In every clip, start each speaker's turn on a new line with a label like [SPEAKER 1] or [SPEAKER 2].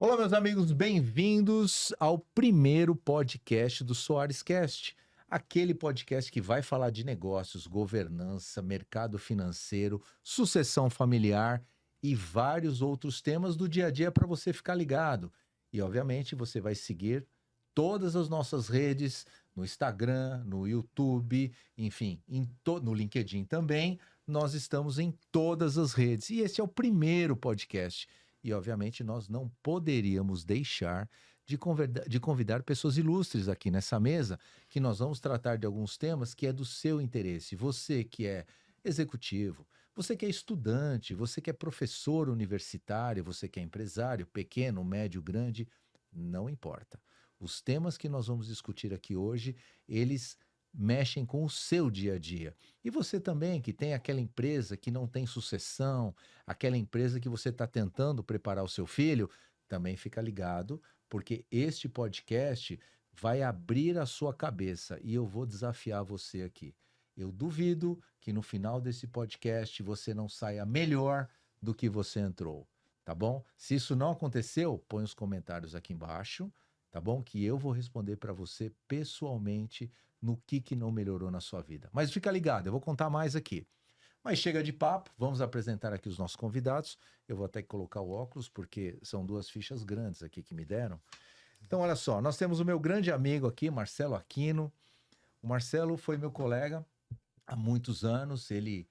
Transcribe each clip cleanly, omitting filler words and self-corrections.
[SPEAKER 1] Olá, meus amigos, bem-vindos ao primeiro podcast do Soares Cast, aquele podcast que vai falar de negócios, governança, mercado financeiro, sucessão familiar e vários outros temas do dia a dia para você ficar ligado. E, obviamente, você vai seguir todas as nossas redes, no Instagram, no YouTube, enfim, no LinkedIn também. Nós estamos em todas as redes. E esse é o primeiro podcast. E, obviamente, nós não poderíamos deixar de convidar pessoas ilustres aqui nessa mesa, que nós vamos tratar de alguns temas que é do seu interesse. Você que é executivo, você que é estudante, você que é professor universitário, você que é empresário, pequeno, médio, grande, não importa. Os temas que nós vamos discutir aqui hoje, eles mexem com o seu dia a dia. E você também que tem aquela empresa que não tem sucessão, aquela empresa que você está tentando preparar o seu filho, também fica ligado, porque este podcast vai abrir a sua cabeça e eu vou desafiar você aqui. Eu duvido que no final desse podcast você não saia melhor do que você entrou, tá bom? Se isso não aconteceu, põe os comentários aqui embaixo, tá bom? Que eu vou responder para você pessoalmente no que não melhorou na sua vida. Mas fica ligado, eu vou contar mais aqui. Mas chega de papo, vamos apresentar aqui os nossos convidados. Eu vou até colocar o óculos, porque são duas fichas grandes aqui que me deram. Então, olha só, nós temos o meu grande amigo aqui, Marcelo Aquino. O Marcelo foi meu colega há muitos anos, ele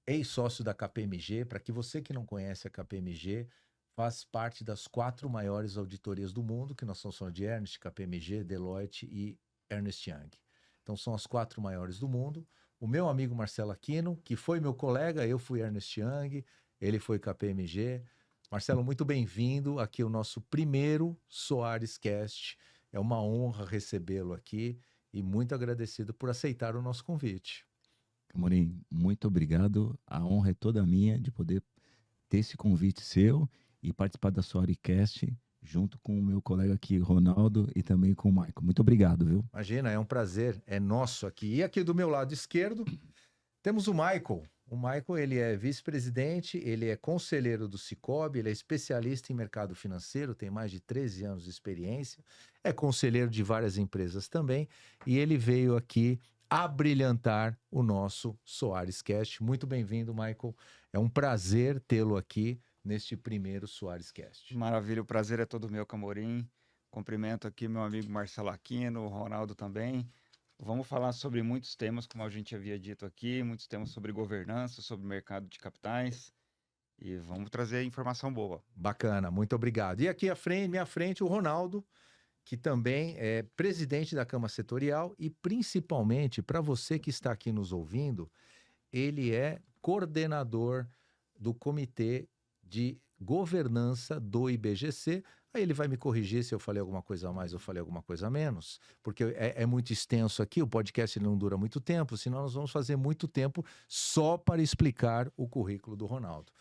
[SPEAKER 1] é ex-sócio da KPMG. Para que você que não conhece a KPMG, faz parte das 4 maiores auditorias do mundo, que nós somos de Ernst, KPMG, Deloitte e Ernst Young. Então são as 4 maiores do mundo. O meu amigo Marcelo Aquino, que foi meu colega, eu fui Ernst Young, ele foi KPMG. Marcelo, muito bem-vindo aqui ao nosso primeiro Soares Cast. É uma honra recebê-lo aqui e muito agradecido por aceitar o nosso convite.
[SPEAKER 2] Amorim, muito obrigado. A honra é toda minha de poder ter esse convite seu e participar da Soaricast junto com o meu colega aqui, Ronaldo, e também com o Michael. Muito obrigado, viu?
[SPEAKER 1] Imagina, é um prazer, é nosso aqui. E aqui do meu lado esquerdo, temos o Michael. O Michael, ele é vice-presidente, ele é conselheiro do Cicobi, ele é especialista em mercado financeiro, tem mais de 13 anos de experiência, é conselheiro de várias empresas também, e ele veio aqui abrilhantar o nosso Soares Cast. Muito bem-vindo, Michael. É um prazer tê-lo aqui neste primeiro Soares Cast.
[SPEAKER 3] Maravilha, o prazer é todo meu, Camorim. Cumprimento aqui meu amigo Marcelo Aquino, o Ronaldo também. Vamos falar sobre muitos temas, como a gente havia dito aqui, muitos temas sobre governança, sobre mercado de capitais. E vamos trazer informação boa.
[SPEAKER 1] Bacana, muito obrigado. E aqui à frente, minha frente, o Ronaldo, que também é presidente da Câmara Setorial e, principalmente, para você que está aqui nos ouvindo, ele é coordenador do Comitê de Governança do IBGC. Aí ele vai me corrigir se eu falei alguma coisa a mais ou falei alguma coisa a menos, porque é muito extenso aqui, o podcast não dura muito tempo, senão nós vamos fazer muito tempo só para explicar o currículo do Ronaldo.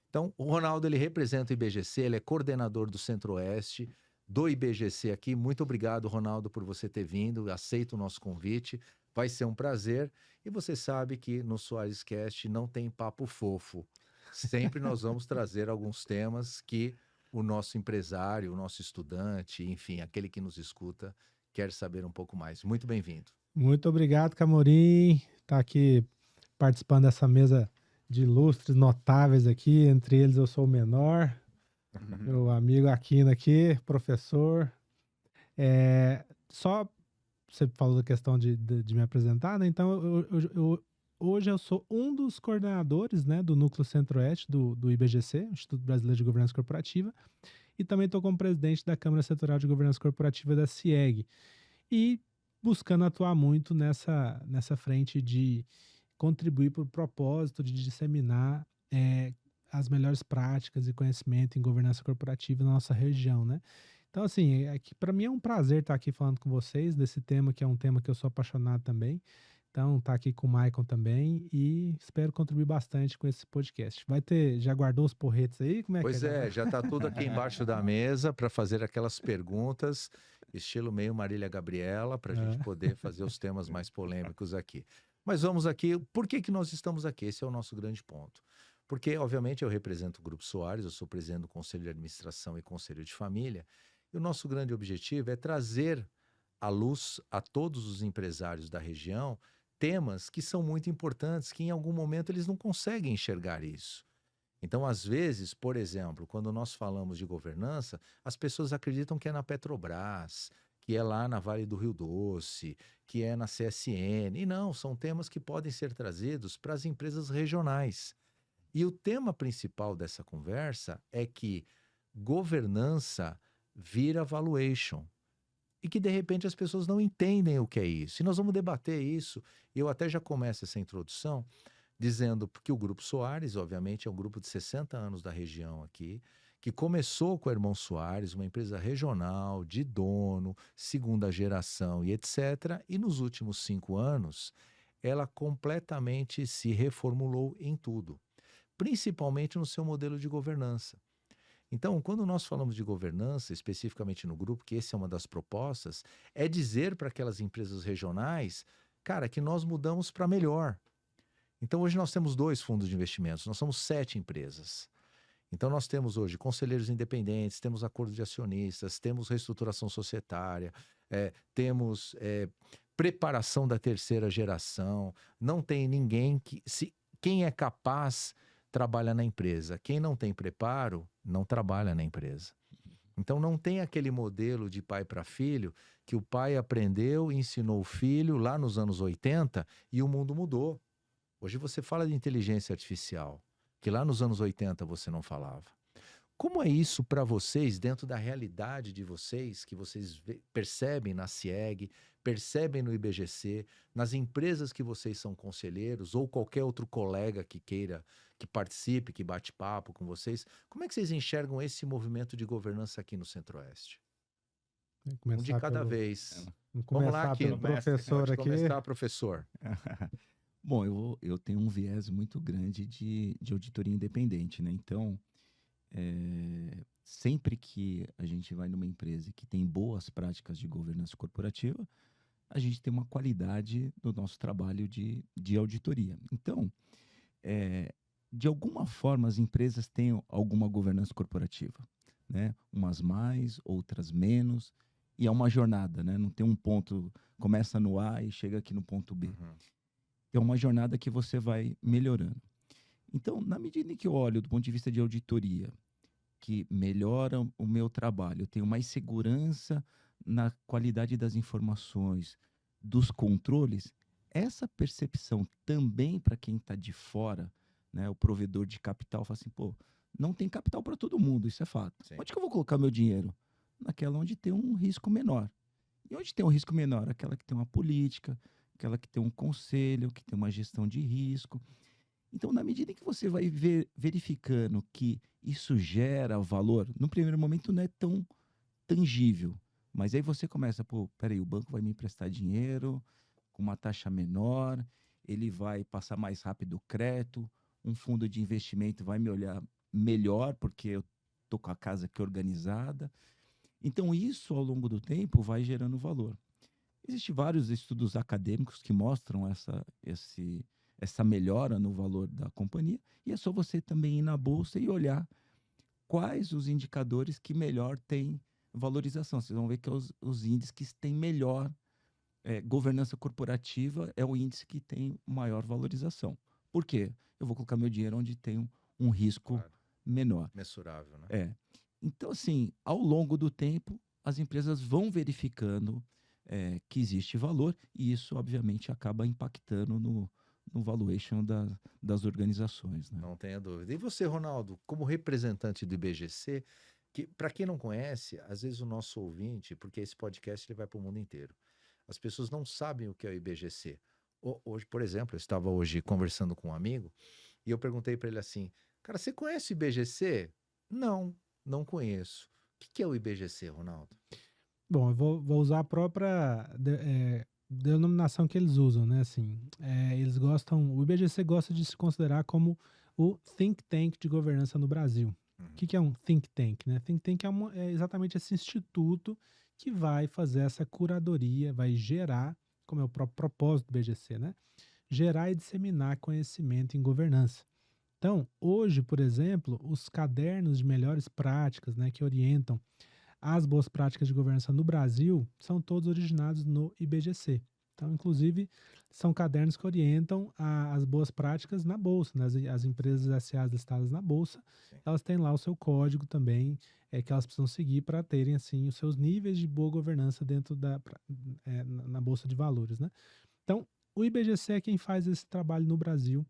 [SPEAKER 1] Então, o Ronaldo, ele representa o IBGC, ele é coordenador do Centro-Oeste do IBGC aqui. Muito obrigado, Ronaldo, por você ter vindo, aceita o nosso convite, vai ser um prazer. E você sabe que no Soares Cast não tem papo fofo. Sempre nós vamos trazer alguns temas que o nosso empresário, o nosso estudante, enfim, aquele que nos escuta, quer saber um pouco mais. Muito bem-vindo.
[SPEAKER 4] Muito obrigado, Camorim. Tá aqui participando dessa mesa de ilustres notáveis aqui. Entre eles, eu sou o menor. Meu amigo Aquino aqui, professor. Só você falou da questão de me apresentar, né? Então, hoje eu sou um dos coordenadores, né, do Núcleo Centro-Oeste do IBGC, Instituto Brasileiro de Governança Corporativa, e também estou como presidente da Câmara Setorial de Governança Corporativa da CIEG. E buscando atuar muito nessa frente de contribuir para o propósito de disseminar as melhores práticas e conhecimento em governança corporativa na nossa região, né? Então, assim, para mim é um prazer estar aqui falando com vocês desse tema, que é um tema que eu sou apaixonado também. Então, tá aqui com o Michael também e espero contribuir bastante com esse podcast. Já guardou os porretes aí? Como é
[SPEAKER 1] Pois
[SPEAKER 4] que
[SPEAKER 1] é, já está tudo aqui embaixo da mesa para fazer aquelas perguntas, estilo meio Marília Gabriela, para a gente poder fazer os temas mais polêmicos aqui. Mas vamos aqui, por que nós estamos aqui? Esse é o nosso grande ponto. Porque, obviamente, eu represento o Grupo Soares, eu sou presidente do Conselho de Administração e Conselho de Família, e o nosso grande objetivo é trazer à luz a todos os empresários da região temas que são muito importantes, que em algum momento eles não conseguem enxergar isso. Então, às vezes, por exemplo, quando nós falamos de governança, as pessoas acreditam que é na Petrobras, que é lá na Vale do Rio Doce, que é na CSN. E não, são temas que podem ser trazidos para as empresas regionais. E o tema principal dessa conversa é que governança vira valuation. E que, de repente, as pessoas não entendem o que é isso. E nós vamos debater isso. Eu até já começo essa introdução dizendo que o Grupo Soares, obviamente, é um grupo de 60 anos da região aqui, que começou com o Irmão Soares, uma empresa regional, de dono, segunda geração e etc. E nos últimos 5 anos, ela completamente se reformulou em tudo, principalmente no seu modelo de governança. Então, quando nós falamos de governança, especificamente no grupo, que essa é uma das propostas, é dizer para aquelas empresas regionais, cara, que nós mudamos para melhor. Então, hoje nós temos 2 fundos de investimentos, nós somos 7 empresas. Então, nós temos hoje conselheiros independentes, temos acordo de acionistas, temos reestruturação societária, temos preparação da terceira geração, não tem ninguém que... quem é capaz trabalha na empresa, quem não tem preparo não trabalha na empresa. Então, não tem aquele modelo de pai para filho que o pai aprendeu e ensinou o filho lá nos anos 80 e o mundo mudou. Hoje você fala de inteligência artificial, que lá nos anos 80 você não falava. Como é isso para vocês, dentro da realidade de vocês, que vocês percebem na CIEG, percebem no IBGC, nas empresas que vocês são conselheiros, ou qualquer outro colega que queira, que participe, que bate papo com vocês, como é que vocês enxergam esse movimento de governança aqui no Centro-Oeste? Um de cada vez. Vamos lá, aqui,
[SPEAKER 4] professor
[SPEAKER 1] pode
[SPEAKER 4] aqui.
[SPEAKER 1] começar, professor.
[SPEAKER 2] Bom, eu tenho um viés muito grande de auditoria independente, né? Então, sempre que a gente vai numa empresa que tem boas práticas de governança corporativa, a gente tem uma qualidade no nosso trabalho de auditoria. Então, de alguma forma, as empresas têm alguma governança corporativa, né? Umas mais, outras menos, e é uma jornada, né? Não tem um ponto, começa no A e chega aqui no ponto B.
[SPEAKER 1] Uhum.
[SPEAKER 2] É uma jornada que você vai melhorando. Então, na medida em que eu olho do ponto de vista de auditoria, que melhora o meu trabalho, eu tenho mais segurança na qualidade das informações, dos controles, essa percepção também para quem está de fora, né, o provedor de capital, fala assim, pô, não tem capital para todo mundo, isso é fato.
[SPEAKER 1] Sim.
[SPEAKER 2] Onde que eu vou colocar meu dinheiro? Naquela onde tem um risco menor. E onde tem um risco menor? Aquela que tem uma política, aquela que tem um conselho, que tem uma gestão de risco. Então, na medida em que você vai verificando que isso gera valor, no primeiro momento não é tão tangível, mas aí você começa, pô, peraí, o banco vai me emprestar dinheiro com uma taxa menor, ele vai passar mais rápido o crédito, um fundo de investimento vai me olhar melhor porque eu tô com a casa aqui organizada. Então, isso ao longo do tempo vai gerando valor. Existem vários estudos acadêmicos que mostram essa melhora no valor da companhia, e é só você também ir na bolsa e olhar quais os indicadores que melhor têm valorização. Vocês vão ver que os índices que têm melhor governança corporativa é o índice que tem maior valorização. Por quê? Eu vou colocar meu dinheiro onde tem um risco menor.
[SPEAKER 1] Mensurável, né?
[SPEAKER 2] Então, assim, ao longo do tempo, as empresas vão verificando que existe valor, e isso, obviamente, acaba impactando no valuation das organizações, né?
[SPEAKER 1] Não tenha dúvida. E você, Ronaldo, como representante do IBGC, que para quem não conhece, às vezes o nosso ouvinte, porque esse podcast ele vai para o mundo inteiro, as pessoas não sabem o que é o IBGC. Hoje, por exemplo, eu estava hoje conversando com um amigo e eu perguntei para ele assim, cara, você conhece o IBGC? Não conheço. O que é o IBGC, Ronaldo?
[SPEAKER 4] Bom, eu vou usar a própria denominação que eles usam, né? Assim, eles gostam, o IBGC gosta de se considerar como o think tank de governança no Brasil. O que é um think tank, né? Think tank é exatamente esse instituto que vai fazer essa curadoria, vai gerar, como é o próprio propósito do IBGC, né? Gerar e disseminar conhecimento em governança. Então, hoje, por exemplo, os cadernos de melhores práticas, né, que orientam as boas práticas de governança no Brasil, são todos originados no IBGC. Então, inclusive, são cadernos que orientam as boas práticas na Bolsa, né? As empresas SA listadas na Bolsa,
[SPEAKER 1] Sim.
[SPEAKER 4] elas têm lá o seu código também, que elas precisam seguir para terem, assim, os seus níveis de boa governança dentro na Bolsa de Valores, né? Então, o IBGC é quem faz esse trabalho no Brasil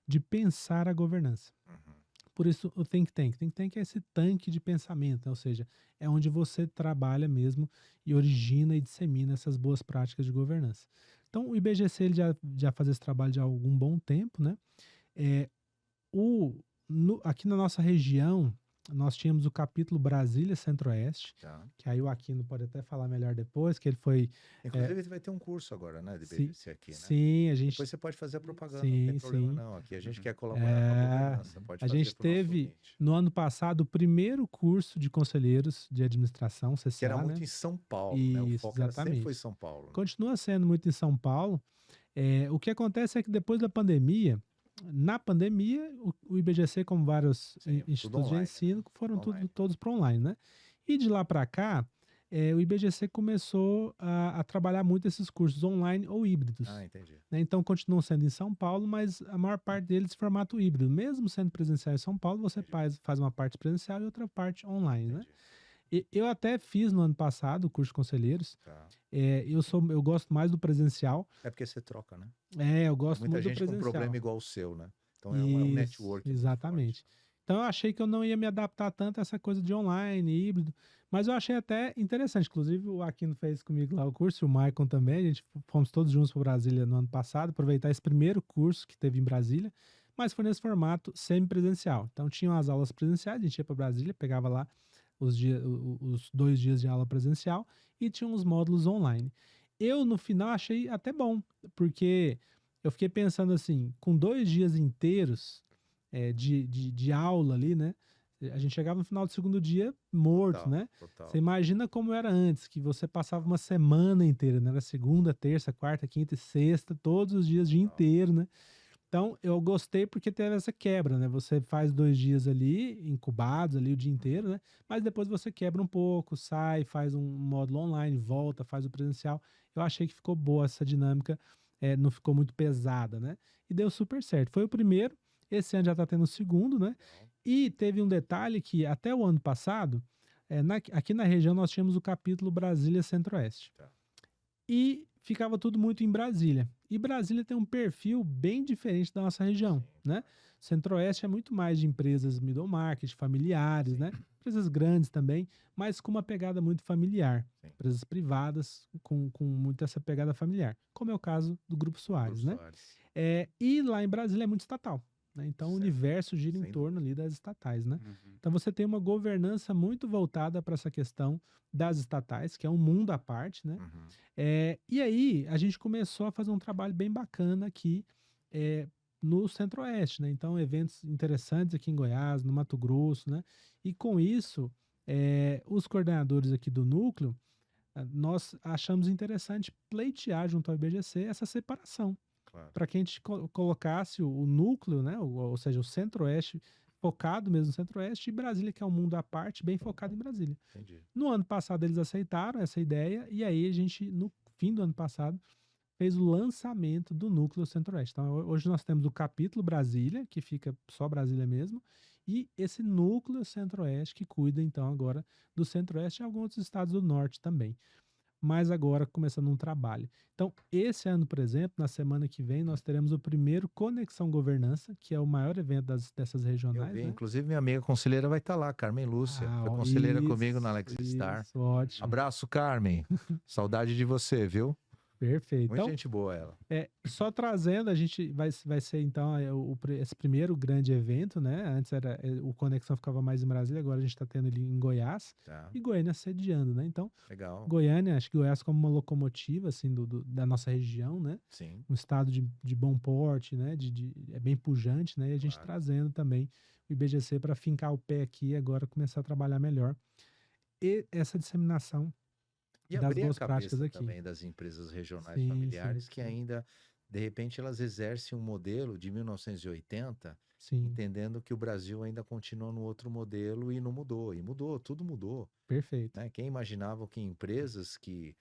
[SPEAKER 4] de pensar a governança.
[SPEAKER 1] Uhum.
[SPEAKER 4] Por isso, o think tank. Think tank é esse tanque de pensamento, né? Ou seja, é onde você trabalha mesmo e origina e dissemina essas boas práticas de governança. Então, o IBGC ele já faz esse trabalho de há algum bom tempo, né? É, aqui na nossa região, nós tínhamos o capítulo Brasília Centro-Oeste,
[SPEAKER 1] Tá.
[SPEAKER 4] que aí o Aquino pode até falar melhor depois, que ele foi...
[SPEAKER 1] Inclusive, vai ter um curso agora, né, de
[SPEAKER 4] Sim,
[SPEAKER 1] IBGC aqui, né?
[SPEAKER 4] sim, a gente...
[SPEAKER 1] Depois você pode fazer a propaganda, não tem
[SPEAKER 4] Sim,
[SPEAKER 1] problema
[SPEAKER 4] sim.
[SPEAKER 1] não. Aqui a gente quer colaborar com a governança, pode
[SPEAKER 4] A
[SPEAKER 1] fazer
[SPEAKER 4] gente
[SPEAKER 1] para o nosso
[SPEAKER 4] teve,
[SPEAKER 1] ouvinte.
[SPEAKER 4] no ano passado, o primeiro curso de conselheiros de administração, CCA,
[SPEAKER 1] Que era muito
[SPEAKER 4] né?
[SPEAKER 1] em São Paulo, né? O
[SPEAKER 4] Isso,
[SPEAKER 1] foco sempre foi
[SPEAKER 4] exatamente.
[SPEAKER 1] São Paulo. Né?
[SPEAKER 4] Continua sendo muito em São Paulo. O que acontece é que depois da pandemia, na pandemia, o IBGC, como vários
[SPEAKER 1] Sim, tudo
[SPEAKER 4] institutos de
[SPEAKER 1] online,
[SPEAKER 4] ensino,
[SPEAKER 1] né?
[SPEAKER 4] foram
[SPEAKER 1] Online.
[SPEAKER 4] todos para online, né? E de lá para cá, o IBGC começou a trabalhar muito esses cursos online ou híbridos.
[SPEAKER 1] Ah, entendi.
[SPEAKER 4] Né? Então, continuam sendo em São Paulo, mas a maior parte deles em formato híbrido. Mesmo sendo presencial em São Paulo, você faz uma parte presencial e outra parte online, né?
[SPEAKER 1] Entendi.
[SPEAKER 4] Eu até fiz no ano passado o curso de conselheiros.
[SPEAKER 1] Tá.
[SPEAKER 4] Eu gosto mais do presencial.
[SPEAKER 1] É porque você troca, né?
[SPEAKER 4] Eu gosto
[SPEAKER 1] Muita
[SPEAKER 4] muito do
[SPEAKER 1] gente com
[SPEAKER 4] presencial.
[SPEAKER 1] problema igual o seu, né? Então é um
[SPEAKER 4] Isso,
[SPEAKER 1] network muito
[SPEAKER 4] exatamente.
[SPEAKER 1] forte.
[SPEAKER 4] Então eu achei que eu não ia me adaptar tanto a essa coisa de online, híbrido, mas eu achei até interessante. Inclusive o Aquino fez comigo lá o curso, o Maicon também, a gente fomos todos juntos para Brasília no ano passado, aproveitar esse primeiro curso que teve em Brasília, mas foi nesse formato semipresencial. Então tinham as aulas presenciais, a gente ia para Brasília, pegava lá os 2 dias de aula presencial e tinha os módulos online. Eu, no final, achei até bom, porque eu fiquei pensando assim, com 2 dias inteiros de aula ali, né? A gente chegava no final do segundo dia morto,
[SPEAKER 1] Total,
[SPEAKER 4] né?
[SPEAKER 1] total.
[SPEAKER 4] Você imagina como era antes, que você passava uma semana inteira, né? Era segunda, terça, quarta, quinta e sexta, todos os dias, o dia inteiro, né? Então, eu gostei porque teve essa quebra, né? Você faz 2 dias ali, incubados ali o dia inteiro, né? Mas depois você quebra um pouco, sai, faz um módulo online, volta, faz o presencial. Eu achei que ficou boa essa dinâmica, não ficou muito pesada, né? E deu super certo. Foi o primeiro, esse ano já tá tendo o segundo, né? E teve um detalhe que até o ano passado, aqui na região nós tínhamos o capítulo Brasília Centro-Oeste.
[SPEAKER 1] Tá.
[SPEAKER 4] E ficava tudo muito em Brasília. E Brasília tem um perfil bem diferente da nossa região,
[SPEAKER 1] Sim.
[SPEAKER 4] né? Centro-Oeste é muito mais de empresas middle market, familiares,
[SPEAKER 1] Sim.
[SPEAKER 4] né? Empresas grandes também, mas com uma pegada muito familiar.
[SPEAKER 1] Sim.
[SPEAKER 4] Empresas privadas com muito essa pegada familiar, como é o caso do Grupo Soares, né?
[SPEAKER 1] Soares.
[SPEAKER 4] E lá em Brasília é muito estatal, né? Então o
[SPEAKER 1] Certo.
[SPEAKER 4] universo gira em
[SPEAKER 1] Sem
[SPEAKER 4] torno ali das estatais, né?
[SPEAKER 3] Uhum.
[SPEAKER 4] Então você tem uma governança muito voltada para essa questão das estatais, que é um mundo à parte, né?
[SPEAKER 1] Uhum.
[SPEAKER 4] E aí a gente começou a fazer um trabalho bem bacana aqui no Centro-Oeste, né? Então eventos interessantes aqui em Goiás, no Mato Grosso, né? E com isso, os coordenadores aqui do núcleo, nós achamos interessante pleitear junto ao IBGC essa separação,
[SPEAKER 1] Claro.
[SPEAKER 4] para que a gente colocasse o núcleo, né? Ou seja, o Centro-Oeste focado mesmo no Centro-Oeste, e Brasília, que é um mundo à parte, bem focado em Brasília.
[SPEAKER 1] Entendi.
[SPEAKER 4] No ano passado eles aceitaram essa ideia, e aí a gente, no fim do ano passado, fez o lançamento do Núcleo Centro-Oeste. Então hoje nós temos o capítulo Brasília, que fica só Brasília mesmo, e esse Núcleo Centro-Oeste, que cuida então agora do Centro-Oeste e alguns outros estados do Norte também. Mas agora começando um trabalho. Então, esse ano, por exemplo, na semana que vem, nós teremos o primeiro Conexão Governança, que é o maior evento dessas
[SPEAKER 1] Eu
[SPEAKER 4] regionais,
[SPEAKER 1] vi,
[SPEAKER 4] né?
[SPEAKER 1] inclusive minha amiga conselheira vai estar lá, Carmen Lúcia. Foi conselheira comigo na Alex Star.
[SPEAKER 4] Isso, ótimo.
[SPEAKER 1] Abraço, Carmen. Saudade de você, viu?
[SPEAKER 4] Perfeito.
[SPEAKER 1] Muita
[SPEAKER 4] Então,
[SPEAKER 1] gente boa ela.
[SPEAKER 4] só trazendo, a gente vai ser então esse primeiro grande evento, né? Antes o Conexão ficava mais em Brasília, agora a gente está tendo ele em Goiás,
[SPEAKER 1] Tá.
[SPEAKER 4] e Goiânia sediando, né? Então,
[SPEAKER 1] Legal.
[SPEAKER 4] Goiânia, acho que Goiás como uma locomotiva, assim, da nossa região, né?
[SPEAKER 1] Sim.
[SPEAKER 4] Um estado de bom porte, né? É bem pujante, né? E a gente
[SPEAKER 1] Claro.
[SPEAKER 4] trazendo também o IBGC para fincar o pé aqui e agora começar a trabalhar melhor. E essa disseminação
[SPEAKER 1] E
[SPEAKER 4] das
[SPEAKER 1] abrir a
[SPEAKER 4] boas práticas
[SPEAKER 1] cabeça
[SPEAKER 4] aqui.
[SPEAKER 1] também das empresas regionais
[SPEAKER 4] Sim,
[SPEAKER 1] familiares
[SPEAKER 4] sim,
[SPEAKER 1] que
[SPEAKER 4] sim.
[SPEAKER 1] ainda, de repente, elas exercem um modelo de 1980
[SPEAKER 4] Sim,
[SPEAKER 1] entendendo que o Brasil ainda continua no outro modelo e não mudou. E mudou, tudo mudou,
[SPEAKER 4] perfeito.
[SPEAKER 1] né? Quem imaginava que empresas que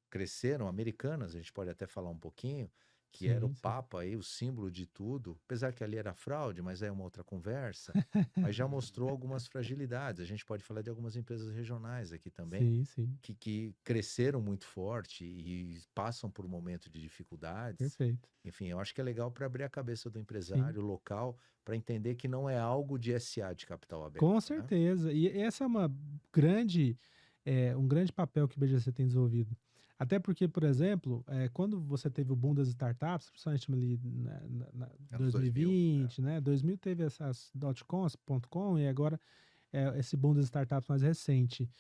[SPEAKER 1] cresceram, americanas, a gente pode até falar um pouquinho, que era o
[SPEAKER 4] Sim, sim.
[SPEAKER 1] Papa aí, o símbolo de tudo, apesar que ali era fraude, mas é uma outra conversa, mas já mostrou algumas fragilidades. A gente pode falar de algumas empresas regionais aqui também,
[SPEAKER 4] Sim, sim,
[SPEAKER 1] que cresceram muito forte e passam por um momento de dificuldades.
[SPEAKER 4] perfeito.
[SPEAKER 1] Enfim, eu acho que é legal para abrir a cabeça do
[SPEAKER 4] Sim,
[SPEAKER 1] empresário local para entender que não é algo de SA de capital
[SPEAKER 4] com
[SPEAKER 1] aberto, né?
[SPEAKER 4] certeza. E essa é uma grande, um grande papel que o BGC tem desenvolvido. Até porque, por exemplo, quando você teve o boom das startups, principalmente ali
[SPEAKER 1] Anos 2000,
[SPEAKER 4] 2020, né? 2000 teve essas dot-coms, ponto .com, e agora esse boom das startups mais recente.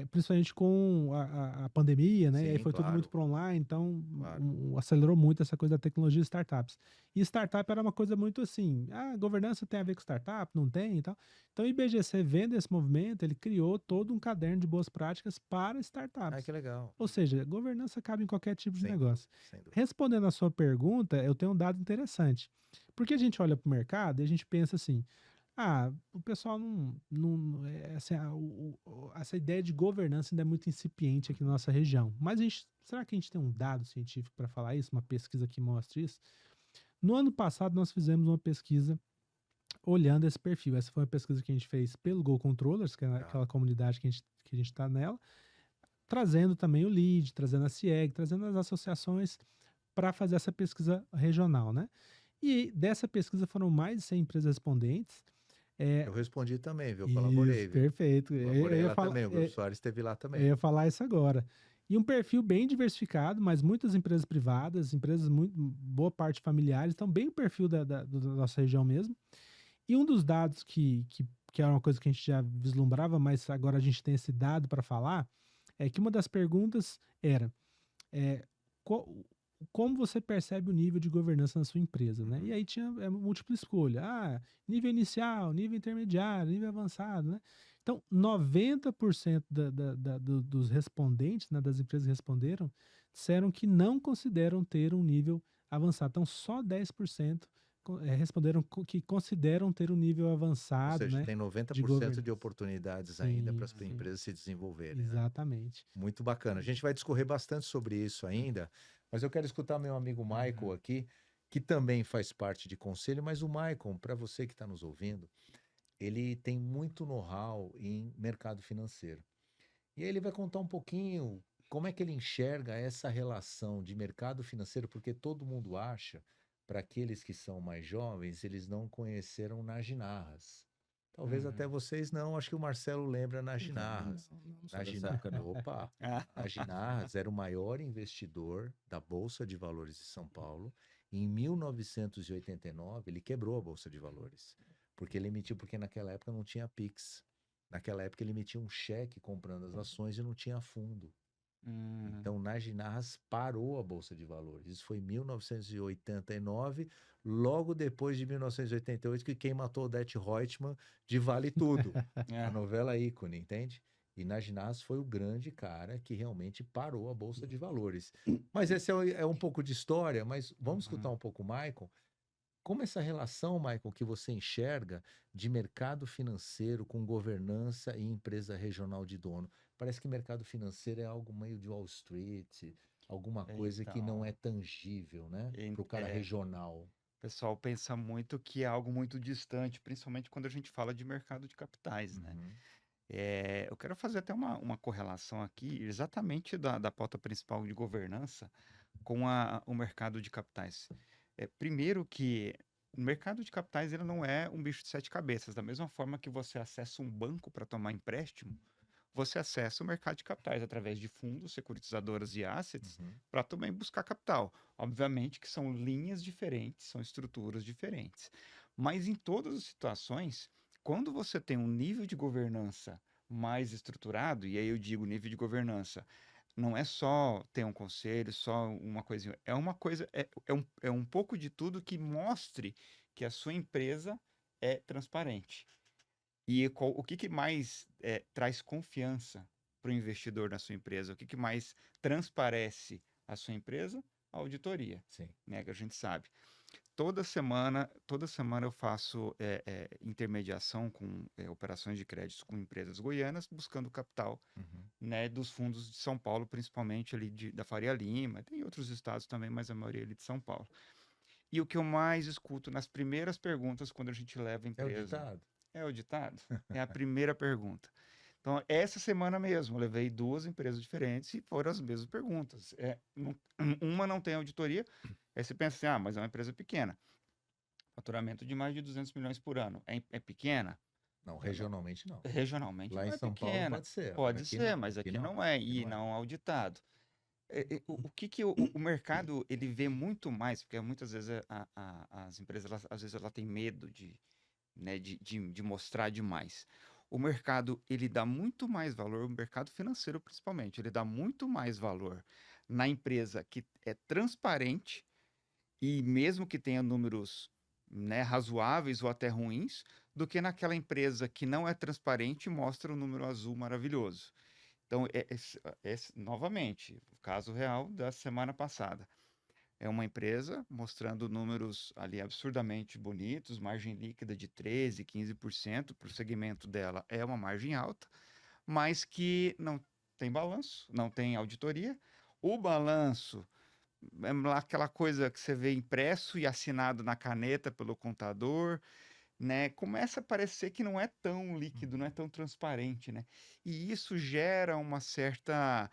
[SPEAKER 4] Principalmente com a pandemia, né? E aí
[SPEAKER 1] Sim,
[SPEAKER 4] foi tudo muito
[SPEAKER 1] claro,
[SPEAKER 4] para online, então
[SPEAKER 1] claro.
[SPEAKER 4] acelerou muito essa coisa da tecnologia e startups. E startup era uma coisa muito assim, governança tem a ver com startup, não tem e tal. Então o IBGC, vendo esse movimento, ele criou todo um caderno de boas práticas para
[SPEAKER 1] Ah,
[SPEAKER 4] startups.
[SPEAKER 1] que legal.
[SPEAKER 4] Ou seja, governança cabe em qualquer tipo de
[SPEAKER 1] Sem dúvida,
[SPEAKER 4] negócio.
[SPEAKER 1] sem dúvida.
[SPEAKER 4] Respondendo a sua pergunta, eu tenho um dado interessante. Porque a gente olha para o mercado e a gente pensa assim, o pessoal assim, essa ideia de governança ainda é muito incipiente aqui na nossa região. Mas será que a gente tem um dado científico para falar isso? Uma pesquisa que mostre isso? No ano passado, nós fizemos uma pesquisa olhando esse perfil. Essa foi uma pesquisa que a gente fez pelo Go Controllers, que é
[SPEAKER 1] Tá.
[SPEAKER 4] aquela comunidade que a gente está nela, trazendo também o LEAD, trazendo a CIEG, trazendo as associações para fazer essa pesquisa regional, né? E dessa pesquisa foram mais de 100 empresas respondentes.
[SPEAKER 1] Eu respondi também, viu? Colaborei,
[SPEAKER 4] Isso,
[SPEAKER 1] viu?
[SPEAKER 4] perfeito.
[SPEAKER 1] Colaborei lá também, o Grupo Soares esteve lá
[SPEAKER 4] Eu
[SPEAKER 1] também.
[SPEAKER 4] ia falar isso agora. E um perfil bem diversificado, mas muitas empresas privadas, empresas muito, boa parte familiares, então bem o perfil da nossa região mesmo. E um dos dados que era uma coisa que a gente já vislumbrava, mas agora a gente tem esse dado para falar, é que uma das perguntas era é, como você percebe o nível de governança na sua empresa, né? E aí tinha múltipla escolha. Nível inicial, nível intermediário, nível avançado, né? Então, 90% dos respondentes, né, das empresas que responderam, disseram que não consideram ter um nível avançado. Então, só 10% responderam que consideram ter um nível
[SPEAKER 1] Ou
[SPEAKER 4] avançado,
[SPEAKER 1] seja,
[SPEAKER 4] né,
[SPEAKER 1] tem
[SPEAKER 4] de
[SPEAKER 1] 90% de
[SPEAKER 4] governança.
[SPEAKER 1] oportunidades ainda para
[SPEAKER 4] Sim,
[SPEAKER 1] as
[SPEAKER 4] sim,
[SPEAKER 1] empresas se desenvolverem, né?
[SPEAKER 4] exatamente.
[SPEAKER 1] Muito bacana. A gente vai discorrer bastante sobre isso ainda, mas eu quero escutar meu amigo Michael aqui, que também faz parte de conselho, mas o Michael, para você que está nos ouvindo, ele tem muito know-how em mercado financeiro. E aí ele vai contar um pouquinho como é que ele enxerga essa relação de mercado financeiro, porque todo mundo acha, para aqueles que são mais jovens, eles não conheceram Naginarras. Talvez até vocês não, acho que o Marcelo lembra Naginarras.
[SPEAKER 2] Não sou dessa época, não.
[SPEAKER 1] Opa, Naginarras era o maior investidor da Bolsa de Valores de São Paulo. Em 1989, ele quebrou a Bolsa de Valores, porque ele emitiu, porque naquela época não tinha Pix. Naquela época ele emitia um cheque comprando as ações e não tinha fundo. Então, Naginarras parou a Bolsa de Valores. Isso foi em 1989, logo depois de 1988, que quem matou Odete Reutemann de Vale Tudo, a novela ícone, entende? E Naginarras foi o grande cara que realmente parou a Bolsa de Valores. Mas esse é um pouco de história, mas vamos escutar um pouco o Michael. Como essa relação, Michael, que você enxerga de mercado financeiro com governança e empresa regional de dono? Parece que mercado financeiro é algo meio de Wall Street, alguma coisa que não é
[SPEAKER 3] Então,
[SPEAKER 1] tangível, né? Para o cara regional.
[SPEAKER 3] o pessoal pensa muito que é algo muito distante, principalmente quando a gente fala de mercado de capitais, né?
[SPEAKER 1] Uhum.
[SPEAKER 3] Eu quero fazer até uma correlação aqui, exatamente da pauta principal de governança com o mercado de capitais. Primeiro que o mercado de capitais ele não é um bicho de sete cabeças. Da mesma forma que você acessa um banco para tomar empréstimo, você acessa o mercado de capitais através de fundos, securitizadoras e assets
[SPEAKER 1] Uhum.
[SPEAKER 3] para também buscar capital. Obviamente que são linhas diferentes, são estruturas diferentes. Mas em todas as situações, quando você tem um nível de governança mais estruturado, e aí eu digo nível de governança, não é só ter um conselho, só uma coisinha, é uma coisa, é um pouco de tudo que mostre que a sua empresa é transparente. E o que que mais traz confiança para o investidor na sua empresa? O que que mais transparece a sua empresa? A auditoria,
[SPEAKER 1] Sim.
[SPEAKER 3] né, que a gente sabe. toda semana eu faço intermediação com operações de crédito com empresas goianas, buscando capital,
[SPEAKER 1] Uhum.
[SPEAKER 3] né, dos fundos de São Paulo, principalmente ali da Faria Lima, tem outros estados também, mas a maioria ali de São Paulo. E o que eu mais escuto nas primeiras perguntas quando a gente leva a
[SPEAKER 1] É o
[SPEAKER 3] empresa
[SPEAKER 1] ditado.
[SPEAKER 3] é o ditado, é a primeira pergunta. Então, essa semana mesmo, eu levei 2 empresas diferentes e foram as mesmas perguntas. Uma não tem auditoria, aí você pensa assim, mas é uma empresa pequena. Faturamento de mais de 200 milhões por ano. É pequena?
[SPEAKER 1] Não, regionalmente não.
[SPEAKER 3] Regionalmente
[SPEAKER 1] Lá
[SPEAKER 3] não
[SPEAKER 1] em
[SPEAKER 3] é
[SPEAKER 1] São Paulo
[SPEAKER 3] pequena.
[SPEAKER 1] pode ser.
[SPEAKER 3] Pode
[SPEAKER 1] Aqui
[SPEAKER 3] ser,
[SPEAKER 1] não.
[SPEAKER 3] mas aqui
[SPEAKER 1] não.
[SPEAKER 3] não é,
[SPEAKER 1] Aqui
[SPEAKER 3] e
[SPEAKER 1] não é.
[SPEAKER 3] não auditado. O que que o mercado ele vê muito mais, porque muitas vezes as empresas, às vezes ela tem medo né, de mostrar demais. O mercado, ele dá muito mais valor, o mercado financeiro principalmente, ele dá muito mais valor na empresa que é transparente e mesmo que tenha números, né, razoáveis ou até ruins, do que naquela empresa que não é transparente e mostra um número azul maravilhoso. Então, novamente, o caso real da semana passada. É uma empresa mostrando números ali absurdamente bonitos, margem líquida de 13%, 15%, para o segmento dela é uma margem alta, mas que não tem balanço, não tem auditoria. O balanço é lá aquela coisa que você vê impresso e assinado na caneta pelo contador, né? Começa a parecer que não é tão líquido, não é tão transparente, né? E isso gera uma certa,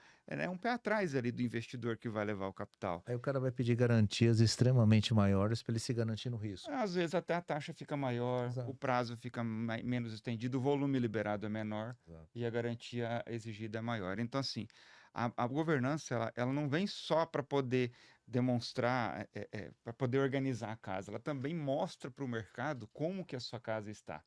[SPEAKER 3] um pé atrás ali do investidor que vai levar o capital.
[SPEAKER 1] Aí o cara vai pedir garantias extremamente maiores para ele se garantir no risco.
[SPEAKER 3] Às vezes até a taxa fica maior,
[SPEAKER 1] Exato.
[SPEAKER 3] o prazo fica menos estendido, o volume liberado é menor
[SPEAKER 1] Exato.
[SPEAKER 3] e a garantia exigida é maior. Então, assim, a governança, ela não vem só para poder demonstrar, para poder organizar a casa, ela também mostra para o mercado como que a sua casa está.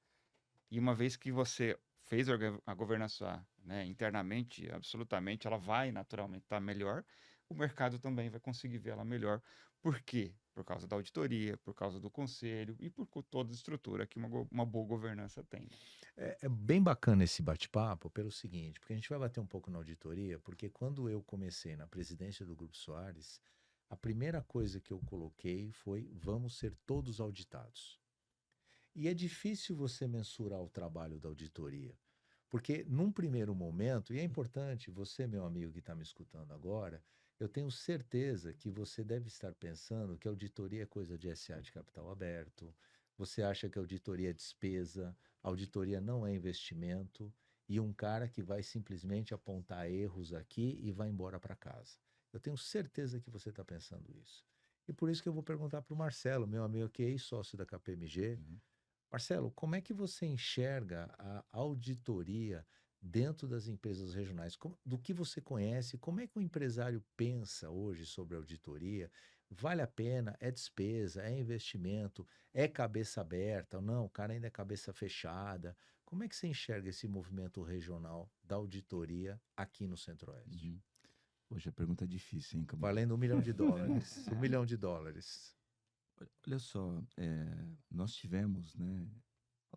[SPEAKER 3] E uma vez que você fez a governança, né, internamente, absolutamente, ela vai naturalmente estar melhor, o mercado também vai conseguir ver ela melhor. Por quê? Por causa da auditoria, por causa do conselho e por toda a estrutura que uma boa governança tem.
[SPEAKER 1] É bem bacana esse bate-papo pelo seguinte, porque a gente vai bater um pouco na auditoria, porque quando eu comecei na presidência do Grupo Soares, a primeira coisa que eu coloquei foi: vamos ser todos auditados. E é difícil você mensurar o trabalho da auditoria, porque num primeiro momento, e é importante, você, meu amigo que está me escutando agora, eu tenho certeza que você deve estar pensando que auditoria é coisa de SA de capital aberto, você acha que auditoria é despesa, auditoria não é investimento, e um cara que vai simplesmente apontar erros aqui e vai embora para casa. Eu tenho certeza que você está pensando isso. E por isso que eu vou perguntar para o Marcelo, meu amigo que é ex-sócio da KPMG. Marcelo, como é que você enxerga a auditoria dentro das empresas regionais? Do que você conhece, como é que o empresário pensa hoje sobre auditoria? Vale a pena? É despesa? É investimento? É cabeça aberta? Não, o cara ainda é cabeça fechada. Como é que você enxerga esse movimento regional da auditoria aqui no Centro-Oeste?
[SPEAKER 2] Uhum. Poxa, pergunta difícil, hein, Camilo?
[SPEAKER 1] Valendo $1 milhão. $1 milhão.
[SPEAKER 2] Olha só, nós tivemos, né,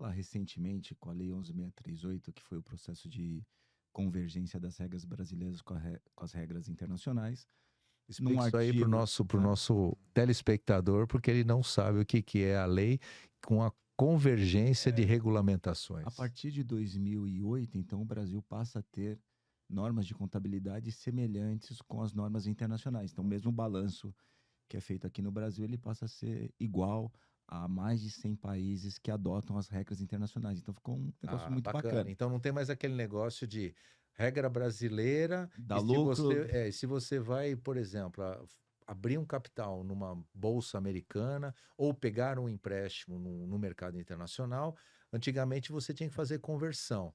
[SPEAKER 2] lá recentemente com a Lei 11.638, que foi o processo de convergência das regras brasileiras com as regras internacionais.
[SPEAKER 1] Explique isso aí pro nosso telespectador, porque ele não sabe o que é a lei com a convergência de regulamentações.
[SPEAKER 2] A partir de 2008, então, o Brasil passa a ter normas de contabilidade semelhantes com as normas internacionais. Então, mesmo o balanço que é feito aqui no Brasil, ele passa a ser igual a mais de 100 países que adotam as regras internacionais. Então, ficou um negócio muito bacana.
[SPEAKER 1] Então, não tem mais aquele negócio de regra brasileira.
[SPEAKER 2] Dá lucro.
[SPEAKER 1] Se você vai, por exemplo, abrir um capital numa bolsa americana ou pegar um empréstimo no mercado internacional, antigamente você tinha que fazer conversão.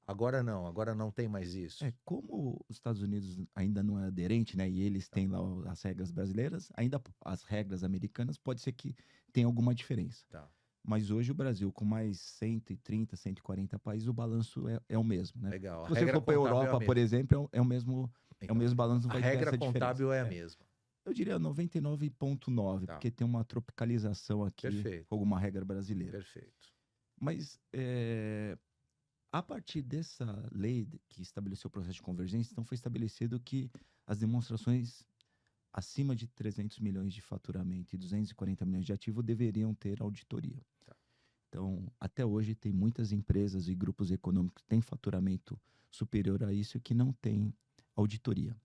[SPEAKER 1] Agora não tem mais isso.
[SPEAKER 2] Como os Estados Unidos ainda não é aderente, né, e eles têm lá as regras brasileiras, ainda as regras americanas pode ser que tenha alguma diferença.
[SPEAKER 1] Tá.
[SPEAKER 2] Mas hoje o Brasil, com mais 130, 140 países, o balanço é o mesmo, né?
[SPEAKER 1] Legal.
[SPEAKER 2] Se você for para a Europa, por exemplo, é o mesmo balanço. Não vai
[SPEAKER 1] a
[SPEAKER 2] ter
[SPEAKER 1] regra
[SPEAKER 2] essa
[SPEAKER 1] contábil
[SPEAKER 2] diferença.
[SPEAKER 1] é a mesma.
[SPEAKER 2] Eu diria 99,9,
[SPEAKER 1] Tá.
[SPEAKER 2] porque tem uma tropicalização aqui.
[SPEAKER 1] Perfeito.
[SPEAKER 2] Com alguma regra brasileira.
[SPEAKER 1] Perfeito.
[SPEAKER 2] Mas a partir dessa lei que estabeleceu o processo de convergência, então foi estabelecido que as demonstrações acima de 300 milhões de faturamento e 240 milhões de ativo deveriam ter auditoria.
[SPEAKER 1] Tá.
[SPEAKER 2] Então, até hoje, tem muitas empresas e grupos econômicos que têm faturamento superior a isso que não têm auditoria.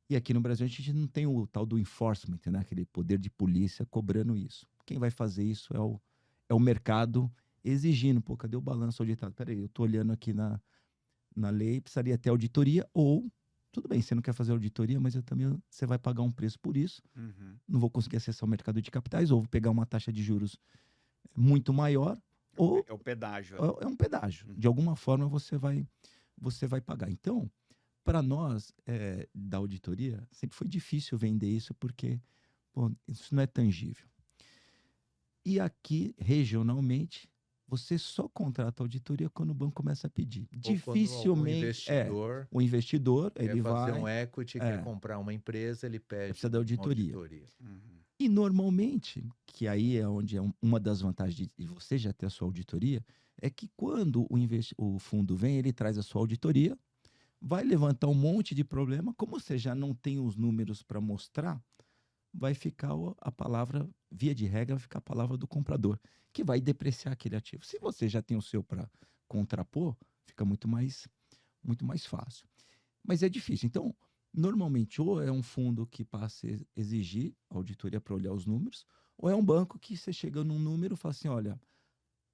[SPEAKER 2] E aqui no Brasil, a gente não tem o tal do enforcement, né? Aquele poder de polícia cobrando isso. Quem vai fazer isso é o mercado exigindo, pô, cadê o balanço auditado? Peraí, eu estou olhando aqui na lei, precisaria ter auditoria, ou, tudo bem, você não quer fazer auditoria, mas você vai pagar um preço por isso, não vou conseguir acessar o mercado de capitais, ou vou pegar uma taxa de juros muito maior, ou
[SPEAKER 3] É o pedágio.
[SPEAKER 2] é um pedágio. De alguma forma você vai pagar. Então, para nós da auditoria, sempre foi difícil vender isso porque isso não é tangível. E aqui, regionalmente, você só contrata auditoria quando o banco começa a pedir.
[SPEAKER 1] Ou
[SPEAKER 2] Dificilmente o investidor
[SPEAKER 1] quer
[SPEAKER 2] ele
[SPEAKER 1] fazer
[SPEAKER 2] vai
[SPEAKER 1] um equity, quer comprar uma empresa, ele pede
[SPEAKER 2] precisa da auditoria. E normalmente, que aí é onde é uma das vantagens de você já ter a sua auditoria, é que quando o fundo vem, ele traz a sua auditoria, vai levantar um monte de problema, como você já não tem os números para mostrar, vai ficar a palavra, via de regra, vai ficar a palavra do comprador, que vai depreciar aquele ativo. Se você já tem o seu para contrapor, fica muito mais fácil. Mas é difícil. Então, normalmente, ou é um fundo que passa a exigir auditoria para olhar os números, ou é um banco que você chega num número e fala assim, olha,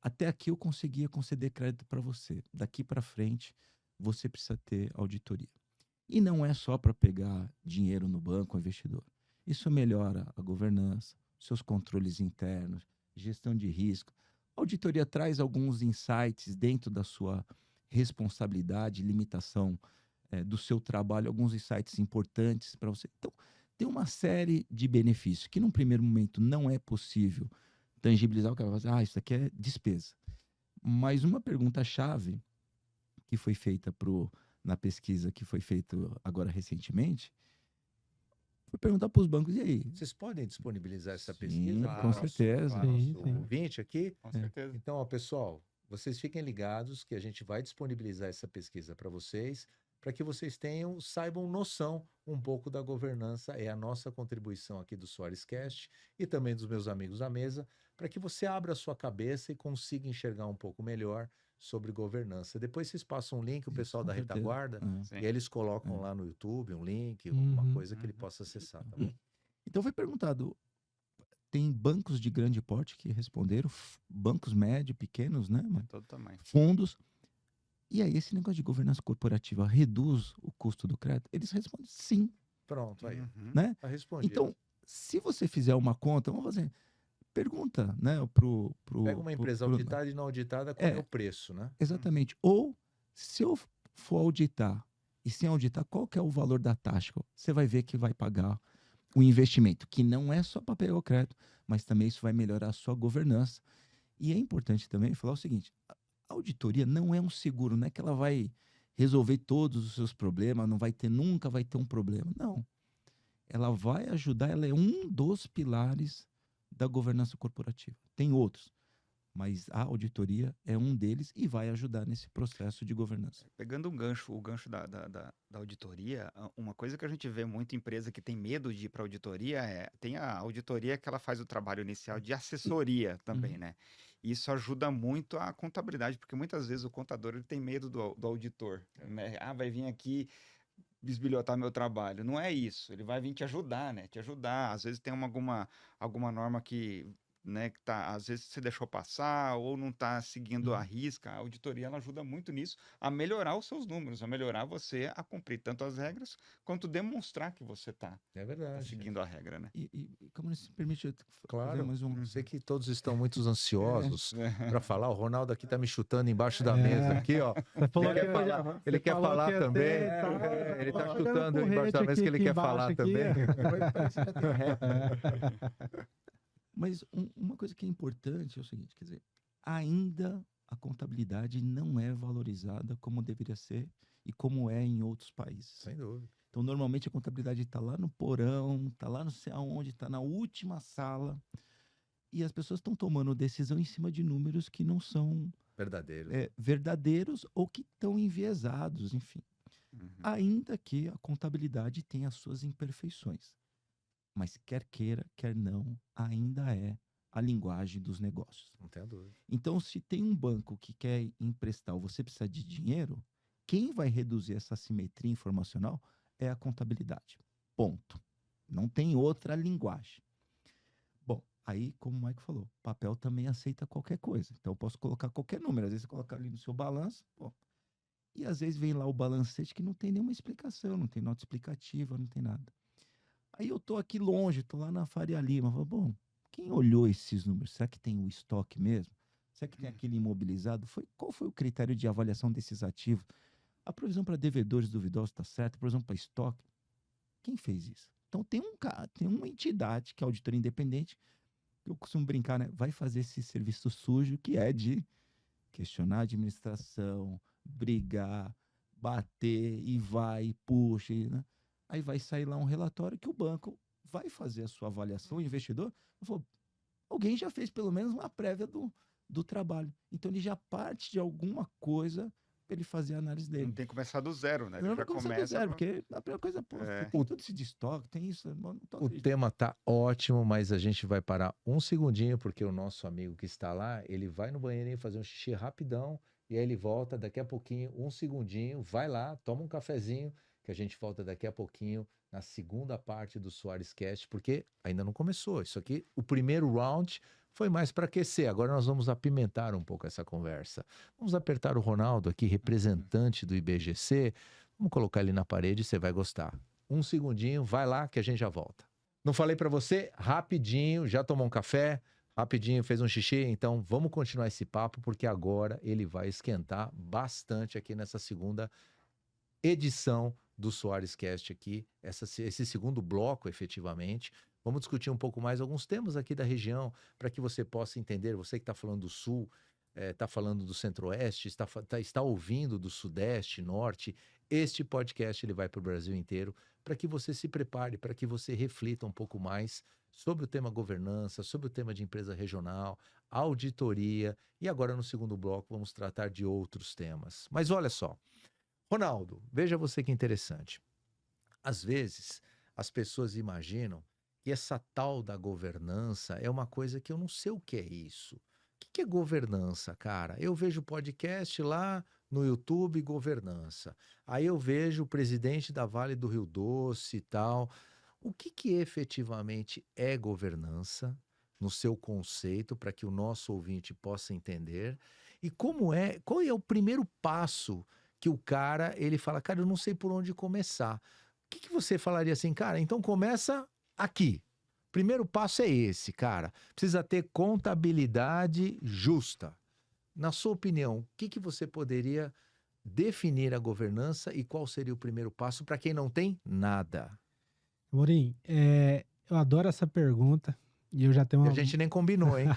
[SPEAKER 2] até aqui eu conseguia conceder crédito para você. Daqui para frente, você precisa ter auditoria. E não é só para pegar dinheiro no banco, investidor. Isso melhora a governança, seus controles internos, gestão de risco. A auditoria traz alguns insights dentro da sua responsabilidade, limitação do seu trabalho, alguns insights importantes para você. Então, tem uma série de benefícios que, num primeiro momento, não é possível tangibilizar. O cara vai fazer, isso aqui é despesa. Mas uma pergunta-chave que foi feita na pesquisa que foi feita agora recentemente, foi perguntar para os bancos, e aí?
[SPEAKER 1] Vocês podem disponibilizar essa
[SPEAKER 2] Sim,
[SPEAKER 1] pesquisa?
[SPEAKER 2] com certeza.
[SPEAKER 1] Para o
[SPEAKER 4] Sim,
[SPEAKER 1] nosso
[SPEAKER 4] sim.
[SPEAKER 1] ouvinte aqui?
[SPEAKER 3] Com certeza.
[SPEAKER 1] Então, ó, pessoal, vocês fiquem ligados que a gente vai disponibilizar essa pesquisa para vocês, para que vocês saibam noção um pouco da governança. É a nossa contribuição aqui do Soares Cast e também dos meus amigos à mesa, para que você abra a sua cabeça e consiga enxergar um pouco melhor sobre governança. Depois vocês passam um link, o pessoal da
[SPEAKER 2] certeza.
[SPEAKER 1] retaguarda,
[SPEAKER 3] Sim.
[SPEAKER 1] e aí eles colocam lá no YouTube um link, alguma
[SPEAKER 4] Uhum.
[SPEAKER 1] coisa que ele possa acessar, tá bom?
[SPEAKER 2] Então foi perguntado, tem bancos de grande porte que responderam, bancos médios, pequenos, né?
[SPEAKER 3] Todo tamanho.
[SPEAKER 2] Fundos. E aí, esse negócio de governança corporativa reduz o custo do crédito? Eles respondem sim,
[SPEAKER 1] Pronto, aí.
[SPEAKER 2] né?
[SPEAKER 1] Tá respondido.
[SPEAKER 2] Então, se você fizer uma conta, vamos fazer, pergunta, né,
[SPEAKER 1] Pega uma empresa auditada e não auditada, qual é o preço, né?
[SPEAKER 2] Exatamente. Ou, se eu for auditar e sem auditar, qual que é o valor da taxa? Você vai ver que vai pagar o investimento, que não é só para pegar o crédito, mas também isso vai melhorar a sua governança. E é importante também falar o seguinte, a auditoria não é um seguro, não é que ela vai resolver todos os seus problemas, nunca vai ter um problema. Não. Ela vai ajudar, ela é um dos pilares da governança corporativa. Tem outros, mas a auditoria é um deles e vai ajudar nesse processo de governança.
[SPEAKER 3] Pegando o gancho da auditoria, uma coisa que a gente vê muita empresa que tem medo de ir para auditoria tem a auditoria que ela faz o trabalho inicial de assessoria também, né? Isso ajuda muito a contabilidade, porque muitas vezes o contador ele tem medo do auditor, né? Vai vir aqui bisbilhotar meu trabalho. Não é isso. Ele vai vir te ajudar, né? Te ajudar. Às vezes tem alguma norma que, né, que às vezes você deixou passar ou não está seguindo a risca. A auditoria ela ajuda muito nisso, a melhorar os seus números, a melhorar você a cumprir tanto as regras quanto demonstrar que você está seguindo a regra, né?
[SPEAKER 2] E como se permite
[SPEAKER 1] Claro,
[SPEAKER 2] fazer mais um...
[SPEAKER 1] sei que todos estão muito ansiosos para falar. O Ronaldo aqui tá me chutando embaixo da mesa aqui, ó.
[SPEAKER 4] Você falou
[SPEAKER 1] Ele quer
[SPEAKER 4] que
[SPEAKER 1] falar, ele quer falar
[SPEAKER 4] ia
[SPEAKER 1] também.
[SPEAKER 4] ter, tá?
[SPEAKER 1] Ele tá
[SPEAKER 4] Jogando
[SPEAKER 1] chutando embaixo da
[SPEAKER 4] porrete
[SPEAKER 1] mesa que ele
[SPEAKER 4] aqui
[SPEAKER 1] quer
[SPEAKER 4] embaixo
[SPEAKER 1] falar
[SPEAKER 4] aqui.
[SPEAKER 1] também.
[SPEAKER 2] Mas uma coisa que é importante é o seguinte, quer dizer, ainda a contabilidade não é valorizada como deveria ser e como é em outros países.
[SPEAKER 1] Sem dúvida.
[SPEAKER 2] Então, normalmente a contabilidade está lá no porão, está lá não sei aonde, está na última sala e as pessoas estão tomando decisão em cima de números que não são verdadeiros ou que estão enviesados, enfim. Ainda que a contabilidade tenha as suas imperfeições. mas quer queira, quer não, ainda é a linguagem dos negócios.
[SPEAKER 1] Não tenho dúvida.
[SPEAKER 2] Então, se tem um banco que quer emprestar ou você precisa de dinheiro, quem vai reduzir essa assimetria informacional é a contabilidade. Ponto. Não tem outra linguagem. Bom, aí, como o Mike falou, papel também aceita qualquer coisa. Então, eu posso colocar qualquer número. Às vezes, você coloca ali no seu balanço, pô. E às vezes vem lá o balancete que não tem nenhuma explicação, não tem nota explicativa, não tem nada. Aí eu tô aqui longe, tô lá na Faria Lima. Falo, bom, quem olhou esses números? Será que tem o estoque mesmo? Será que tem aquele imobilizado? Qual foi o critério de avaliação desses ativos? A provisão para devedores duvidosos está certa? A provisão para estoque? Quem fez isso? Então tem uma entidade que é auditora independente, que eu costumo brincar, né? Vai fazer esse serviço sujo que é de questionar a administração, brigar, bater e vai, e puxa, né? Aí vai sair lá um relatório que o banco vai fazer a sua avaliação, o investidor falou, alguém já fez pelo menos uma prévia do trabalho. Então ele já parte de alguma coisa para ele fazer a análise dele.
[SPEAKER 3] Não tem que começar do zero, né? Ele
[SPEAKER 2] Não
[SPEAKER 3] já
[SPEAKER 2] vai começar do
[SPEAKER 3] começa
[SPEAKER 2] zero, porque a primeira coisa, pô, tem tudo esse de estoque, tem isso.
[SPEAKER 1] O tema tá ótimo, mas a gente vai parar um segundinho, porque o nosso amigo que está lá, ele vai no banheiro fazer um xixi rapidão, e aí ele volta daqui a pouquinho, um segundinho, vai lá, toma um cafezinho, que a gente volta daqui a pouquinho na segunda parte do Soares Cast, porque ainda não começou. Isso aqui, o primeiro round foi mais para aquecer. Agora nós vamos apimentar um pouco essa conversa. Vamos apertar o Ronaldo aqui, representante do IBGC. Vamos colocar ele na parede, você vai gostar. Um segundinho, vai lá que a gente já volta. Não falei para você? Rapidinho, já tomou um café? Rapidinho, fez um xixi? Então vamos continuar esse papo, porque agora ele vai esquentar bastante aqui nessa segunda edição do Soares Cast aqui, esse segundo bloco, efetivamente. Vamos discutir um pouco mais alguns temas aqui da região, para que você possa entender, você que está falando do Sul, está falando do Centro-Oeste, está ouvindo do Sudeste, Norte, este podcast ele vai para o Brasil inteiro, para que você se prepare, para que você reflita um pouco mais sobre o tema governança, sobre o tema de empresa regional, auditoria, e agora no segundo bloco vamos tratar de outros temas. Mas olha só, Ronaldo, veja você que interessante. Às vezes, as pessoas imaginam que essa tal da governança é uma coisa que eu não sei o que é isso. O que é governança, cara? Eu vejo podcast lá no YouTube, governança. Aí eu vejo o presidente da Vale do Rio Doce e tal. O que efetivamente é governança, no seu conceito, para que o nosso ouvinte possa entender? E qual é o primeiro passo que o cara, ele fala, cara, eu não sei por onde começar. O que você falaria assim, cara? Então começa aqui. Primeiro passo é esse, cara. Precisa ter contabilidade justa. Na sua opinião, o que você poderia definir a governança e qual seria o primeiro passo para quem não tem nada?
[SPEAKER 4] Amorim, eu adoro essa pergunta e eu já tenho
[SPEAKER 1] A gente nem combinou, hein?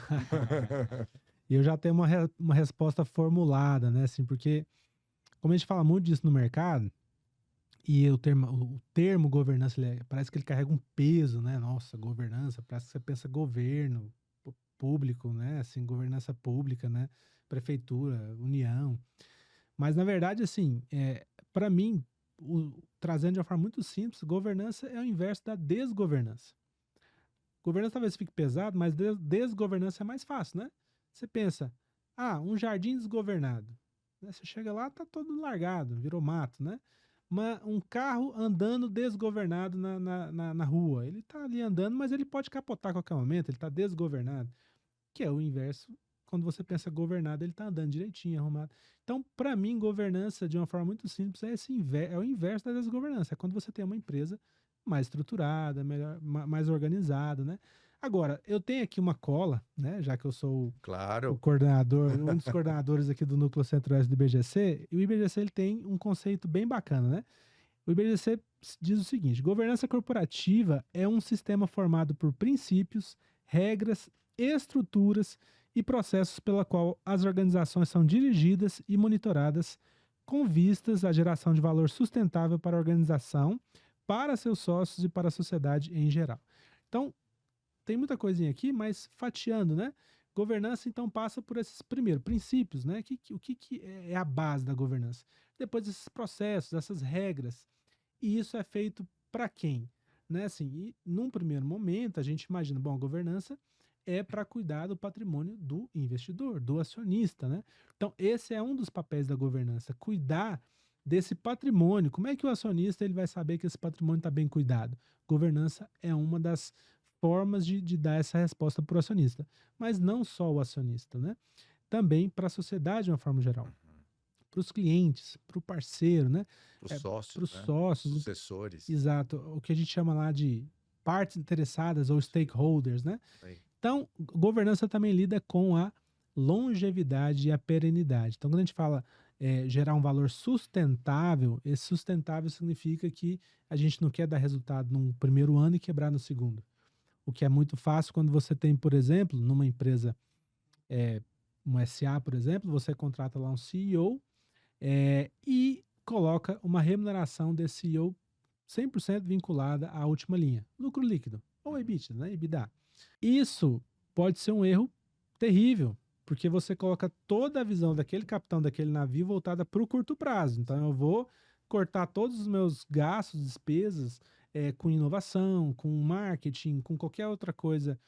[SPEAKER 4] E eu já tenho uma resposta formulada, né? Assim, porque como a gente fala muito disso no mercado, e o termo governança, parece que ele carrega um peso, né? Nossa, governança, parece que você pensa governo público, né? Assim, governança pública, né? Prefeitura, União. Mas, na verdade, assim, para mim, trazendo de uma forma muito simples, governança é o inverso da desgovernança. Governança talvez fique pesado, mas desgovernança é mais fácil, né? Você pensa, um jardim desgovernado. Você chega lá, tá todo largado, virou mato, né? Um carro andando desgovernado na rua. Ele tá ali andando, mas ele pode capotar a qualquer momento, ele tá desgovernado. Que é o inverso, quando você pensa governado, ele tá andando direitinho, arrumado. Então, para mim, governança, de uma forma muito simples, é o inverso da desgovernança. É quando você tem uma empresa mais estruturada, melhor, mais organizada, né? Agora, eu tenho aqui uma cola, né? Já que eu sou o coordenador, um dos coordenadores aqui do Núcleo Centro-Oeste do IBGC, e o IBGC ele tem um conceito bem bacana, né? O IBGC diz o seguinte: governança corporativa é um sistema formado por princípios, regras, estruturas e processos pela qual as organizações são dirigidas e monitoradas com vistas à geração de valor sustentável para a organização, para seus sócios e para a sociedade em geral. Então, tem muita coisinha aqui, mas fatiando, né? Governança, então, passa por esses, primeiro, princípios, né? O que é a base da governança? Depois, esses processos, essas regras. E isso é feito para quem? né? Assim, e num primeiro momento, a gente imagina, bom, a governança é para cuidar do patrimônio do investidor, do acionista, né? Então, esse é um dos papéis da governança, cuidar desse patrimônio. Como é que o acionista ele vai saber que esse patrimônio está bem cuidado? Governança é uma das formas de dar essa resposta para o acionista. Mas não só o acionista, né? Também para a sociedade de uma forma geral. Para os clientes, para o parceiro, né?
[SPEAKER 1] Para os sócios,
[SPEAKER 4] Para os
[SPEAKER 1] né?
[SPEAKER 4] sócios.
[SPEAKER 1] Sucessores.
[SPEAKER 4] Exato. O que a gente chama lá de partes interessadas ou stakeholders, né?
[SPEAKER 1] Aí.
[SPEAKER 4] Então, governança também lida com a longevidade e a perenidade. Então, quando a gente fala gerar um valor sustentável, esse sustentável significa que a gente não quer dar resultado num primeiro ano e quebrar no segundo. O que é muito fácil quando você tem, por exemplo, numa empresa, um SA, por exemplo, você contrata lá um CEO e coloca uma remuneração desse CEO 100% vinculada à última linha, lucro líquido, ou EBITDA, né? EBITDA. Isso pode ser um erro terrível, porque você coloca toda a visão daquele capitão daquele navio voltada para o curto prazo. Então eu vou cortar todos os meus gastos, despesas com inovação, com marketing, com qualquer outra coisa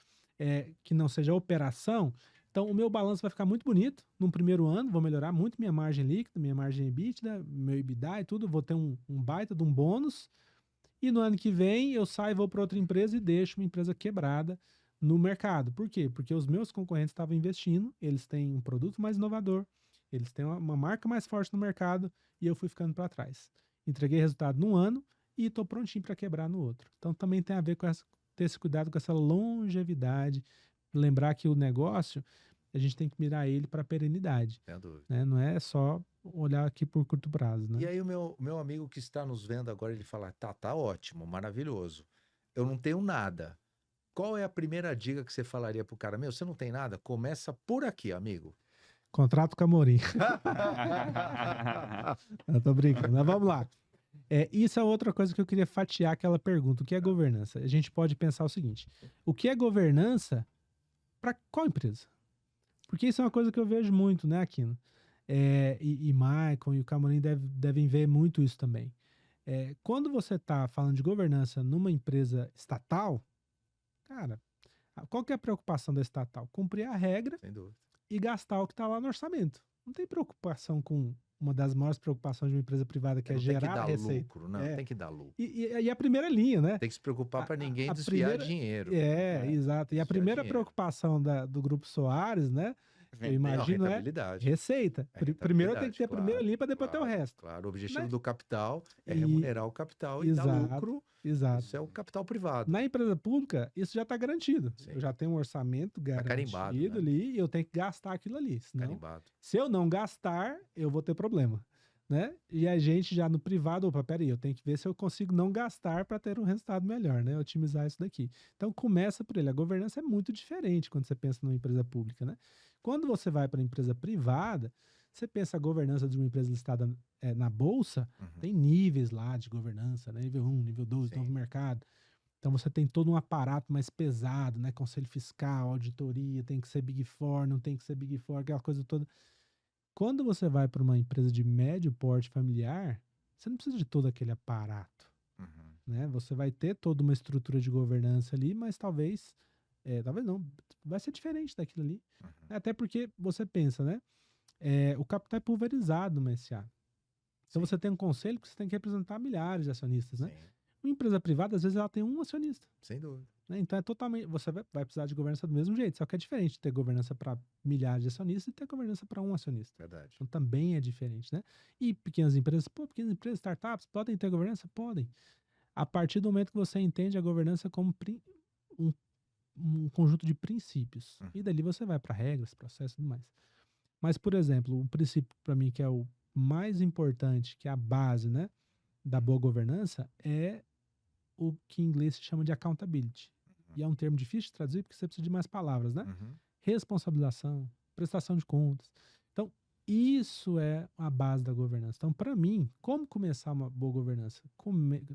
[SPEAKER 4] que não seja operação. Então o meu balanço vai ficar muito bonito no primeiro ano, vou melhorar muito minha margem líquida, minha margem EBITDA, meu EBITDA e tudo, vou ter um baita de um bônus. E no ano que vem eu saio, vou para outra empresa e deixo uma empresa quebrada no mercado. Por quê? Porque os meus concorrentes estavam investindo, eles têm um produto mais inovador, eles têm uma marca mais forte no mercado e eu fui ficando para trás. Entreguei resultado num ano e estou prontinho para quebrar no outro. Então também tem a ver com ter esse cuidado com essa longevidade, lembrar que o negócio, a gente tem que mirar ele para a perenidade.
[SPEAKER 1] Sem dúvida.
[SPEAKER 4] Né? Não é só olhar aqui por curto prazo. Né?
[SPEAKER 1] E aí o meu amigo que está nos vendo agora, ele fala, tá ótimo, maravilhoso. Eu não tenho nada. Qual é a primeira dica que você falaria pro cara? Meu, você não tem nada? Começa por aqui, amigo.
[SPEAKER 4] Contrato com a Amorim. Eu tô brincando, mas vamos lá. Isso é outra coisa que eu queria fatiar aquela pergunta. O que é governança? A gente pode pensar o seguinte. O que é governança para qual empresa? Porque isso é uma coisa que eu vejo muito, né, Aquino? E Maicon e o Camorim devem ver muito isso também. Quando você está falando de governança numa empresa estatal, cara, qual que é a preocupação da estatal? Cumprir a regra
[SPEAKER 1] Sem dúvida.
[SPEAKER 4] e gastar o que está lá no orçamento. Não tem preocupação com uma das maiores preocupações de uma empresa privada, que é
[SPEAKER 1] Não tem que
[SPEAKER 4] gerar
[SPEAKER 1] dar
[SPEAKER 4] receita.
[SPEAKER 1] lucro, não, tem que dar lucro.
[SPEAKER 4] E a primeira linha, né?
[SPEAKER 1] Tem que se preocupar para ninguém
[SPEAKER 4] a
[SPEAKER 1] desviar
[SPEAKER 4] primeira-
[SPEAKER 1] dinheiro.
[SPEAKER 4] Exato. E a
[SPEAKER 1] Desviar
[SPEAKER 4] primeira
[SPEAKER 1] dinheiro.
[SPEAKER 4] preocupação do Grupo Soares, né? Eu
[SPEAKER 3] Vender.
[SPEAKER 1] Não,
[SPEAKER 4] imagino
[SPEAKER 1] rentabilidade.
[SPEAKER 4] receita.
[SPEAKER 1] É
[SPEAKER 4] Primeiro tem que ter a
[SPEAKER 1] rentabilidade,
[SPEAKER 4] primeira
[SPEAKER 1] claro,
[SPEAKER 4] linha para depois ter o
[SPEAKER 1] claro,
[SPEAKER 4] resto.
[SPEAKER 1] Claro, o objetivo
[SPEAKER 4] Né?
[SPEAKER 1] do capital é
[SPEAKER 4] E-
[SPEAKER 1] remunerar o capital e dar
[SPEAKER 4] Exato,
[SPEAKER 1] lucro.
[SPEAKER 4] Exato.
[SPEAKER 1] Isso é o capital privado.
[SPEAKER 4] Na empresa pública, isso já está garantido.
[SPEAKER 1] Sim.
[SPEAKER 4] Eu já tenho um orçamento garantido
[SPEAKER 1] carimbado, né?
[SPEAKER 4] ali e eu tenho que gastar aquilo ali. Senão,
[SPEAKER 1] Carimbado.
[SPEAKER 4] se eu não gastar, eu vou ter problema. Né? E a gente já no privado, opa, peraí, eu tenho que ver se eu consigo não gastar para ter um resultado melhor, né? Otimizar isso daqui. Então começa por ele. A governança é muito diferente quando você pensa numa empresa pública, né? Quando você vai para a empresa privada, você pensa a governança de uma empresa listada na bolsa, tem níveis lá de governança, né? Nível 1, nível 2,
[SPEAKER 1] Sim.
[SPEAKER 4] novo mercado. Então você tem todo um aparato mais pesado, né? Conselho fiscal, auditoria, tem que ser Big Four, não tem que ser Big Four, aquela coisa toda. Quando você vai para uma empresa de médio porte familiar, você não precisa de todo aquele aparato. Né? Você vai ter toda uma estrutura de governança ali, mas talvez não, vai ser diferente daquilo ali. Até porque você pensa, né? O capital é pulverizado no SA. Então
[SPEAKER 1] Sim.
[SPEAKER 4] você tem um conselho que você tem que representar milhares de acionistas, né?
[SPEAKER 1] Sim,
[SPEAKER 4] Uma empresa privada, às vezes, ela tem um acionista.
[SPEAKER 1] sem dúvida.
[SPEAKER 4] Né? Então é totalmente. Você vai precisar de governança do mesmo jeito, só que é diferente ter governança para milhares de acionistas e ter governança para um acionista.
[SPEAKER 1] Verdade.
[SPEAKER 4] Então também é diferente, né? E pequenas empresas, pequenas empresas, startups, podem ter governança? Podem. A partir do momento que você entende a governança como um conjunto de princípios. E dali você vai para regras, processos e tudo mais. Mas, por exemplo, um princípio para mim que é o mais importante, que é a base, né, da boa governança, é o que em inglês se chama de accountability. E é um termo difícil de traduzir porque você precisa de mais palavras, né? Responsabilização, prestação de contas. Então, isso é a base da governança. Então, para mim, como começar uma boa governança?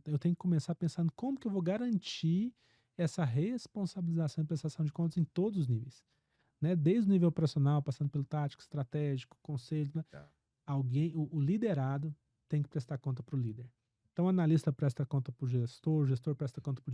[SPEAKER 4] Eu tenho que começar pensando como que eu vou garantir essa responsabilização e prestação de contas em todos os níveis. Né? Desde o nível operacional, passando pelo tático, estratégico, conselho. Né?
[SPEAKER 1] Tá.
[SPEAKER 4] O liderado tem que prestar conta para o líder. Então, o analista presta conta para o gestor presta conta para o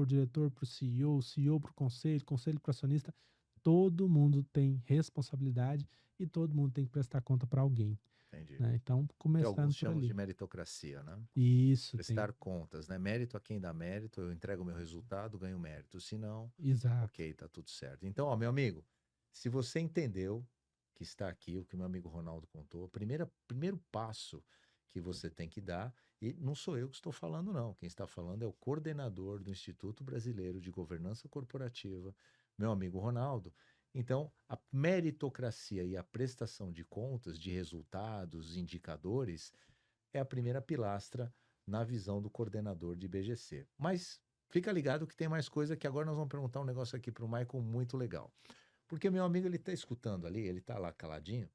[SPEAKER 4] diretor para o CEO para o conselho para o acionista. Todo mundo tem responsabilidade e todo mundo tem que prestar conta para alguém,
[SPEAKER 1] Entendi.
[SPEAKER 4] né? Então,
[SPEAKER 1] Que
[SPEAKER 4] começando
[SPEAKER 1] alguns
[SPEAKER 4] por
[SPEAKER 1] chamam de
[SPEAKER 4] ali.
[SPEAKER 1] meritocracia, né?
[SPEAKER 4] Isso, tem.
[SPEAKER 1] Prestar contas, né? Mérito a quem dá mérito, eu entrego o meu resultado, ganho mérito. Se não,
[SPEAKER 4] Exato.
[SPEAKER 1] ok, tá tudo certo. Então, ó, meu amigo, se você entendeu que está aqui, o que o meu amigo Ronaldo contou, primeiro passo que você tem que dar, e não sou eu que estou falando, não. Quem está falando é o coordenador do Instituto Brasileiro de Governança Corporativa, meu amigo Ronaldo. Então, a meritocracia e a prestação de contas, de resultados, indicadores, é a primeira pilastra na visão do coordenador de IBGC. Mas fica ligado que tem mais coisa, que agora nós vamos perguntar um negócio aqui para o Michael muito legal. Porque meu amigo, ele está escutando ali, ele está lá caladinho,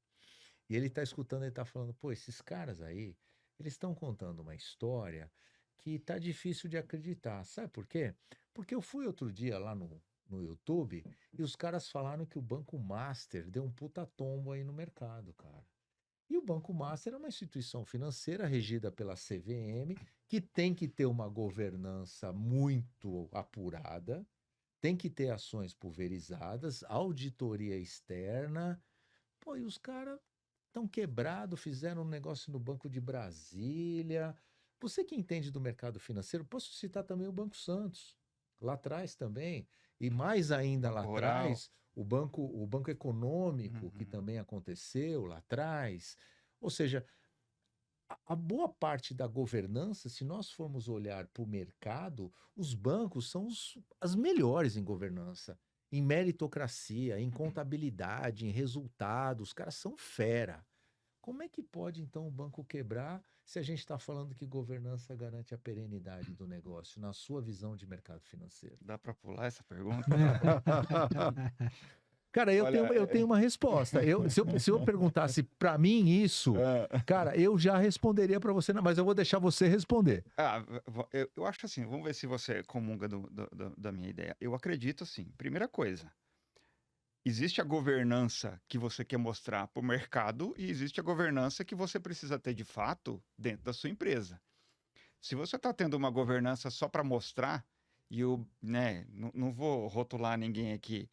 [SPEAKER 1] e ele está escutando, ele está falando, pô, esses caras aí, eles estão contando uma história que tá difícil de acreditar. Sabe por quê? Porque eu fui outro dia lá no YouTube e os caras falaram que o Banco Master deu um puta tombo aí no mercado, cara. E o Banco Master é uma instituição financeira regida pela CVM, que tem que ter uma governança muito apurada, tem que ter ações pulverizadas, auditoria externa. Pô, e os caras estão quebrados, fizeram um negócio no Banco de Brasília. Você que entende do mercado financeiro, posso citar também o Banco Santos, lá atrás também, e mais ainda lá
[SPEAKER 3] Banco Rural.
[SPEAKER 1] atrás, o Banco Econômico, que
[SPEAKER 3] Uhum.
[SPEAKER 1] também aconteceu lá atrás. Ou seja, a boa parte da governança, se nós formos olhar para o mercado, os bancos são as melhores em governança, em meritocracia, em contabilidade, em resultados. Os caras são fera. Como é que pode, então, o banco quebrar se a gente está falando que governança garante a perenidade do negócio, na sua visão de mercado financeiro?
[SPEAKER 3] Dá para pular essa pergunta?
[SPEAKER 1] Cara,
[SPEAKER 3] Olha,
[SPEAKER 1] eu tenho uma resposta. Se eu perguntasse para mim isso, cara, eu já responderia para você, mas eu vou deixar você responder.
[SPEAKER 3] Eu acho assim, vamos ver se você comunga da minha ideia. Eu acredito assim, primeira coisa, existe a governança que você quer mostrar para o mercado e existe a governança que você precisa ter de fato dentro da sua empresa. Se você está tendo uma governança só para mostrar, e eu, né, não vou rotular ninguém aqui,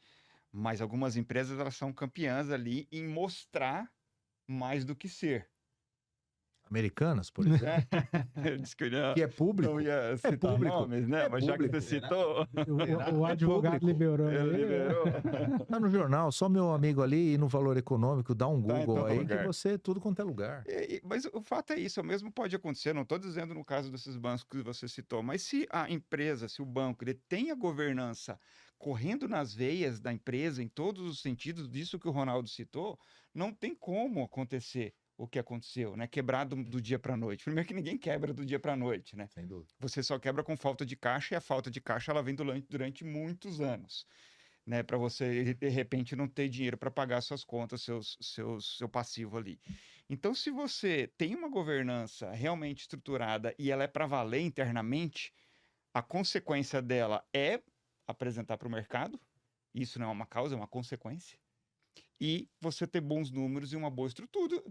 [SPEAKER 3] mas algumas empresas elas são campeãs ali em mostrar mais do que ser.
[SPEAKER 1] Americanas, por exemplo.
[SPEAKER 3] Eu disse que
[SPEAKER 1] Que é público.
[SPEAKER 3] não ia citar
[SPEAKER 1] público.
[SPEAKER 3] nomes, né?
[SPEAKER 1] É
[SPEAKER 3] Mas já que
[SPEAKER 1] público.
[SPEAKER 3] você citou,
[SPEAKER 4] O advogado
[SPEAKER 1] público.
[SPEAKER 4] liberou.
[SPEAKER 3] ele liberou.
[SPEAKER 1] Tá no jornal, só meu amigo ali e no Valor Econômico, dá um
[SPEAKER 3] Tá em
[SPEAKER 1] Google
[SPEAKER 3] todo
[SPEAKER 1] aí
[SPEAKER 3] lugar.
[SPEAKER 1] que você, tudo quanto é lugar.
[SPEAKER 3] Mas o fato é isso, o mesmo pode acontecer, não estou dizendo no caso desses bancos que você citou, mas se a empresa, se o banco, ele tem a governança correndo nas veias da empresa, em todos os sentidos, disso que o Ronaldo citou, não tem como acontecer o que aconteceu, né? Quebrar do dia para a noite. Primeiro que ninguém quebra do dia para a noite, né?
[SPEAKER 1] Sem dúvida.
[SPEAKER 3] Você só quebra com falta de caixa, e a falta de caixa ela vem durante muitos anos, né? Para você, de repente, não ter dinheiro para pagar suas contas, seu passivo ali. Então, se você tem uma governança realmente estruturada e ela é para valer internamente, a consequência dela é apresentar para o mercado. Isso não é uma causa, é uma consequência. E você ter bons números e uma boa estrutura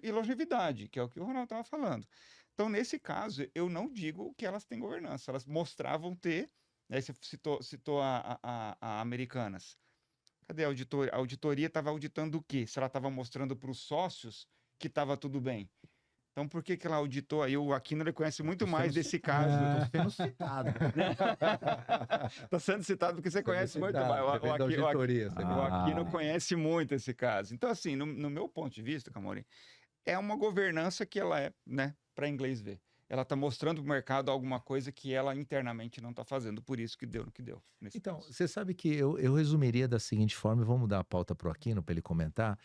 [SPEAKER 3] e longevidade, que é o que o Ronaldo estava falando. Então, nesse caso, eu não digo que elas têm governança, elas mostravam ter. Aí você citou a Americanas. Cadê a auditoria? A auditoria estava auditando o quê? Se ela estava mostrando para os sócios que estava tudo bem. Então, por que ela auditou? Aí o Aquino ele conhece muito mais desse caso.
[SPEAKER 1] Estou sendo citado.
[SPEAKER 3] Está sendo citado porque você conhece muito mais. O Aquino conhece muito esse caso. Então, assim, no meu ponto de vista, Camorim, é uma governança que ela é, né, para inglês ver. Ela está mostrando para o mercado alguma coisa que ela internamente não está fazendo. Por isso que deu no que deu.
[SPEAKER 1] Então, você sabe que eu resumiria da seguinte forma, e vamos dar a pauta para o Aquino para ele comentar.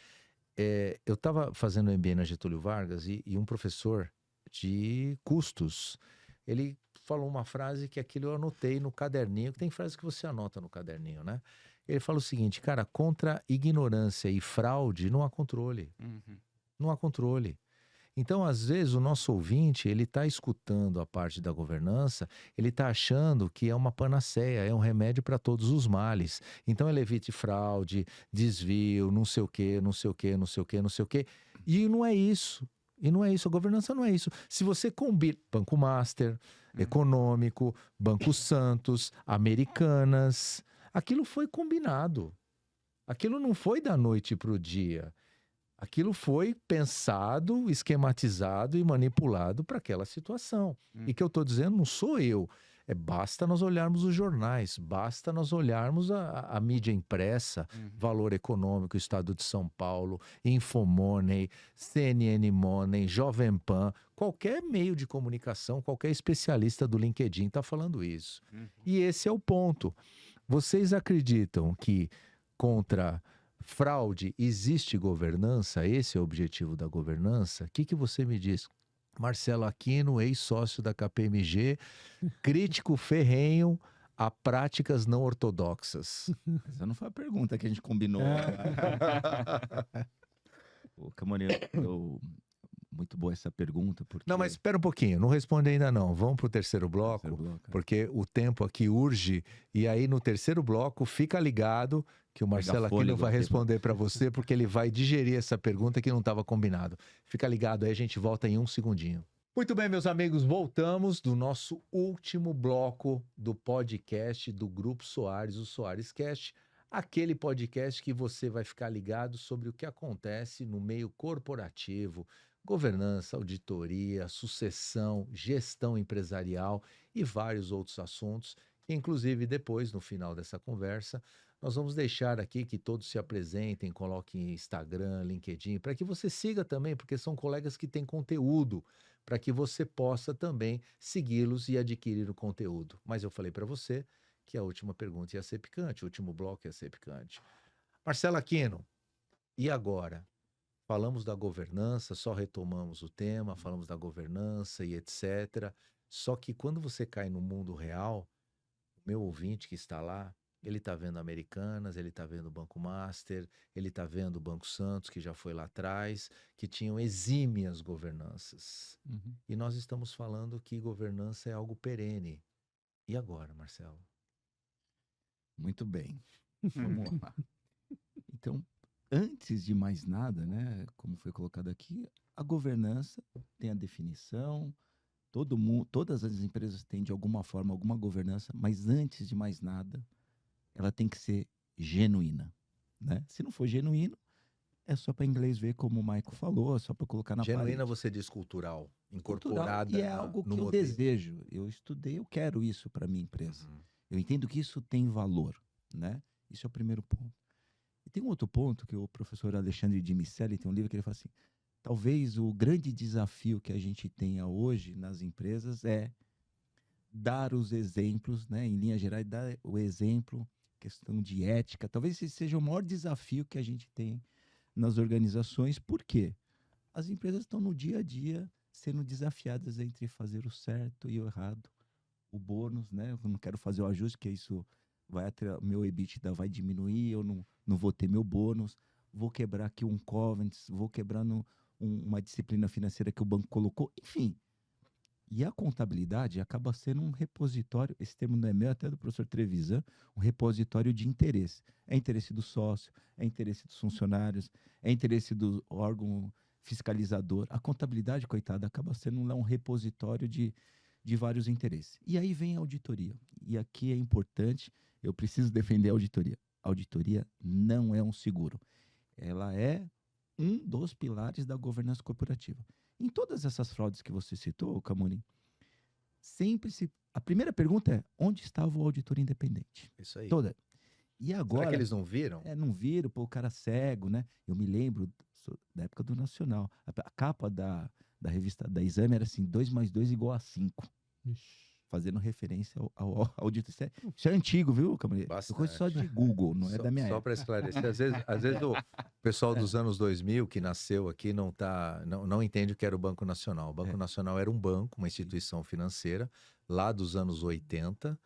[SPEAKER 1] Eu estava fazendo MBA na Getúlio Vargas e um professor de custos, ele falou uma frase que aquilo eu anotei no caderninho, que tem frase que você anota no caderninho, né? Ele fala o seguinte, cara, contra ignorância e fraude não há controle.
[SPEAKER 3] Uhum.
[SPEAKER 1] Não há controle. Então, às vezes, o nosso ouvinte, ele está escutando a parte da governança, ele está achando que é uma panaceia, é um remédio para todos os males. Então, ele evite fraude, desvio, não sei o quê, não sei o quê, não sei o quê, não sei o quê. E não é isso. E não é isso, a governança não é isso. Se você combina Banco Master, Econômico, Banco Santos, Americanas, aquilo foi combinado. Aquilo não foi da noite para o dia. Aquilo foi pensado, esquematizado e manipulado para aquela situação. E que eu estou dizendo não sou eu. Basta nós olharmos os jornais, basta nós olharmos a mídia impressa, Valor Econômico, Estado de São Paulo, Infomoney, CNN Money, Jovem Pan, qualquer meio de comunicação, qualquer especialista do LinkedIn está falando isso. E esse é o ponto. Vocês acreditam que contra fraude existe governança? Esse é o objetivo da governança? O que você me diz? Marcelo Aquino, ex-sócio da KPMG, crítico ferrenho a práticas não ortodoxas.
[SPEAKER 2] Essa não foi a pergunta que a gente combinou. Ô, Camorim, muito boa essa pergunta. Porque...
[SPEAKER 1] Não, mas espera um pouquinho, não responde ainda não. Vamos para o terceiro bloco, porque o tempo aqui urge. E aí no terceiro bloco, fica ligado que o Marcelo Aquino vai responder para você, porque ele vai digerir essa pergunta que não estava combinado. Fica ligado aí, a gente volta em um segundinho. Muito bem, meus amigos, voltamos do nosso último bloco do podcast do Grupo Soares, o Soares Cast, aquele podcast que você vai ficar ligado sobre o que acontece no meio corporativo, governança, auditoria, sucessão, gestão empresarial e vários outros assuntos. Inclusive, depois, no final dessa conversa, nós vamos deixar aqui que todos se apresentem, coloquem Instagram, LinkedIn, para que você siga também, porque são colegas que têm conteúdo, para que você possa também segui-los e adquirir o conteúdo. Mas eu falei para você que a última pergunta ia ser picante, o último bloco ia ser picante. Marcelo Aquino, e agora? Falamos da governança, só retomamos o tema, falamos da governança e etc. Só que quando você cai no mundo real, o meu ouvinte que está lá, ele está vendo Americanas, ele está vendo o Banco Master, ele está vendo o Banco Santos, que já foi lá atrás, que tinham exímias governanças. E nós estamos falando que governança é algo perene. E agora, Marcelo?
[SPEAKER 2] Muito bem. Vamos lá. Então, antes de mais nada, né, como foi colocado aqui, a governança tem a definição, todas as empresas têm de alguma forma alguma governança, mas antes de mais nada, ela tem que ser genuína, né? Se não for genuíno, é só para inglês ver, como o Maico falou, é só para colocar na
[SPEAKER 1] Genuína
[SPEAKER 2] parede.
[SPEAKER 1] você diz cultural, incorporada
[SPEAKER 2] Cultural, e é algo que eu desejo. Eu estudei, eu quero isso para minha empresa. Eu entendo que isso tem valor, né? Isso é o primeiro ponto. E tem um outro ponto que o professor Alexandre de Miceli tem um livro que ele fala assim, talvez o grande desafio que a gente tenha hoje nas empresas é dar os exemplos, né? Em linhas gerais, dar o exemplo, questão de ética. Talvez esse seja o maior desafio que a gente tem nas organizações. Por quê? As empresas estão no dia a dia sendo desafiadas entre fazer o certo e o errado. O bônus, né? Eu não quero fazer o ajuste, que isso vai meu EBITDA vai diminuir, eu não vou ter meu bônus, vou quebrar aqui um covenant, vou quebrar uma disciplina financeira que o banco colocou, enfim. E a contabilidade acaba sendo um repositório, esse termo não é meu, até do professor Trevisan, um repositório de interesse. É interesse do sócio, é interesse dos funcionários, é interesse do órgão fiscalizador. A contabilidade, coitada, acaba sendo um repositório de vários interesses. E aí vem a auditoria. E aqui é importante, eu preciso defender a auditoria. A auditoria não é um seguro. Ela é um dos pilares da governança corporativa. Em todas essas fraudes que você citou, Camorim, a primeira pergunta é, onde estava o auditor independente?
[SPEAKER 1] Isso aí.
[SPEAKER 2] Toda. E agora...
[SPEAKER 1] Será que eles não viram?
[SPEAKER 2] Não viram, pô, o cara cego, né? Eu me lembro da época do Nacional. A capa da revista da Exame era assim, 2 mais 2 igual a 5. Fazendo referência ao auditor. Isso é antigo, viu, Camorim? Eu conheço só de Google, não é da minha época.
[SPEAKER 1] Só para esclarecer, às vezes o pessoal dos anos 2000 que nasceu aqui não entende o que era o Banco Nacional. O Banco Nacional era um banco, uma instituição financeira, lá dos anos 80,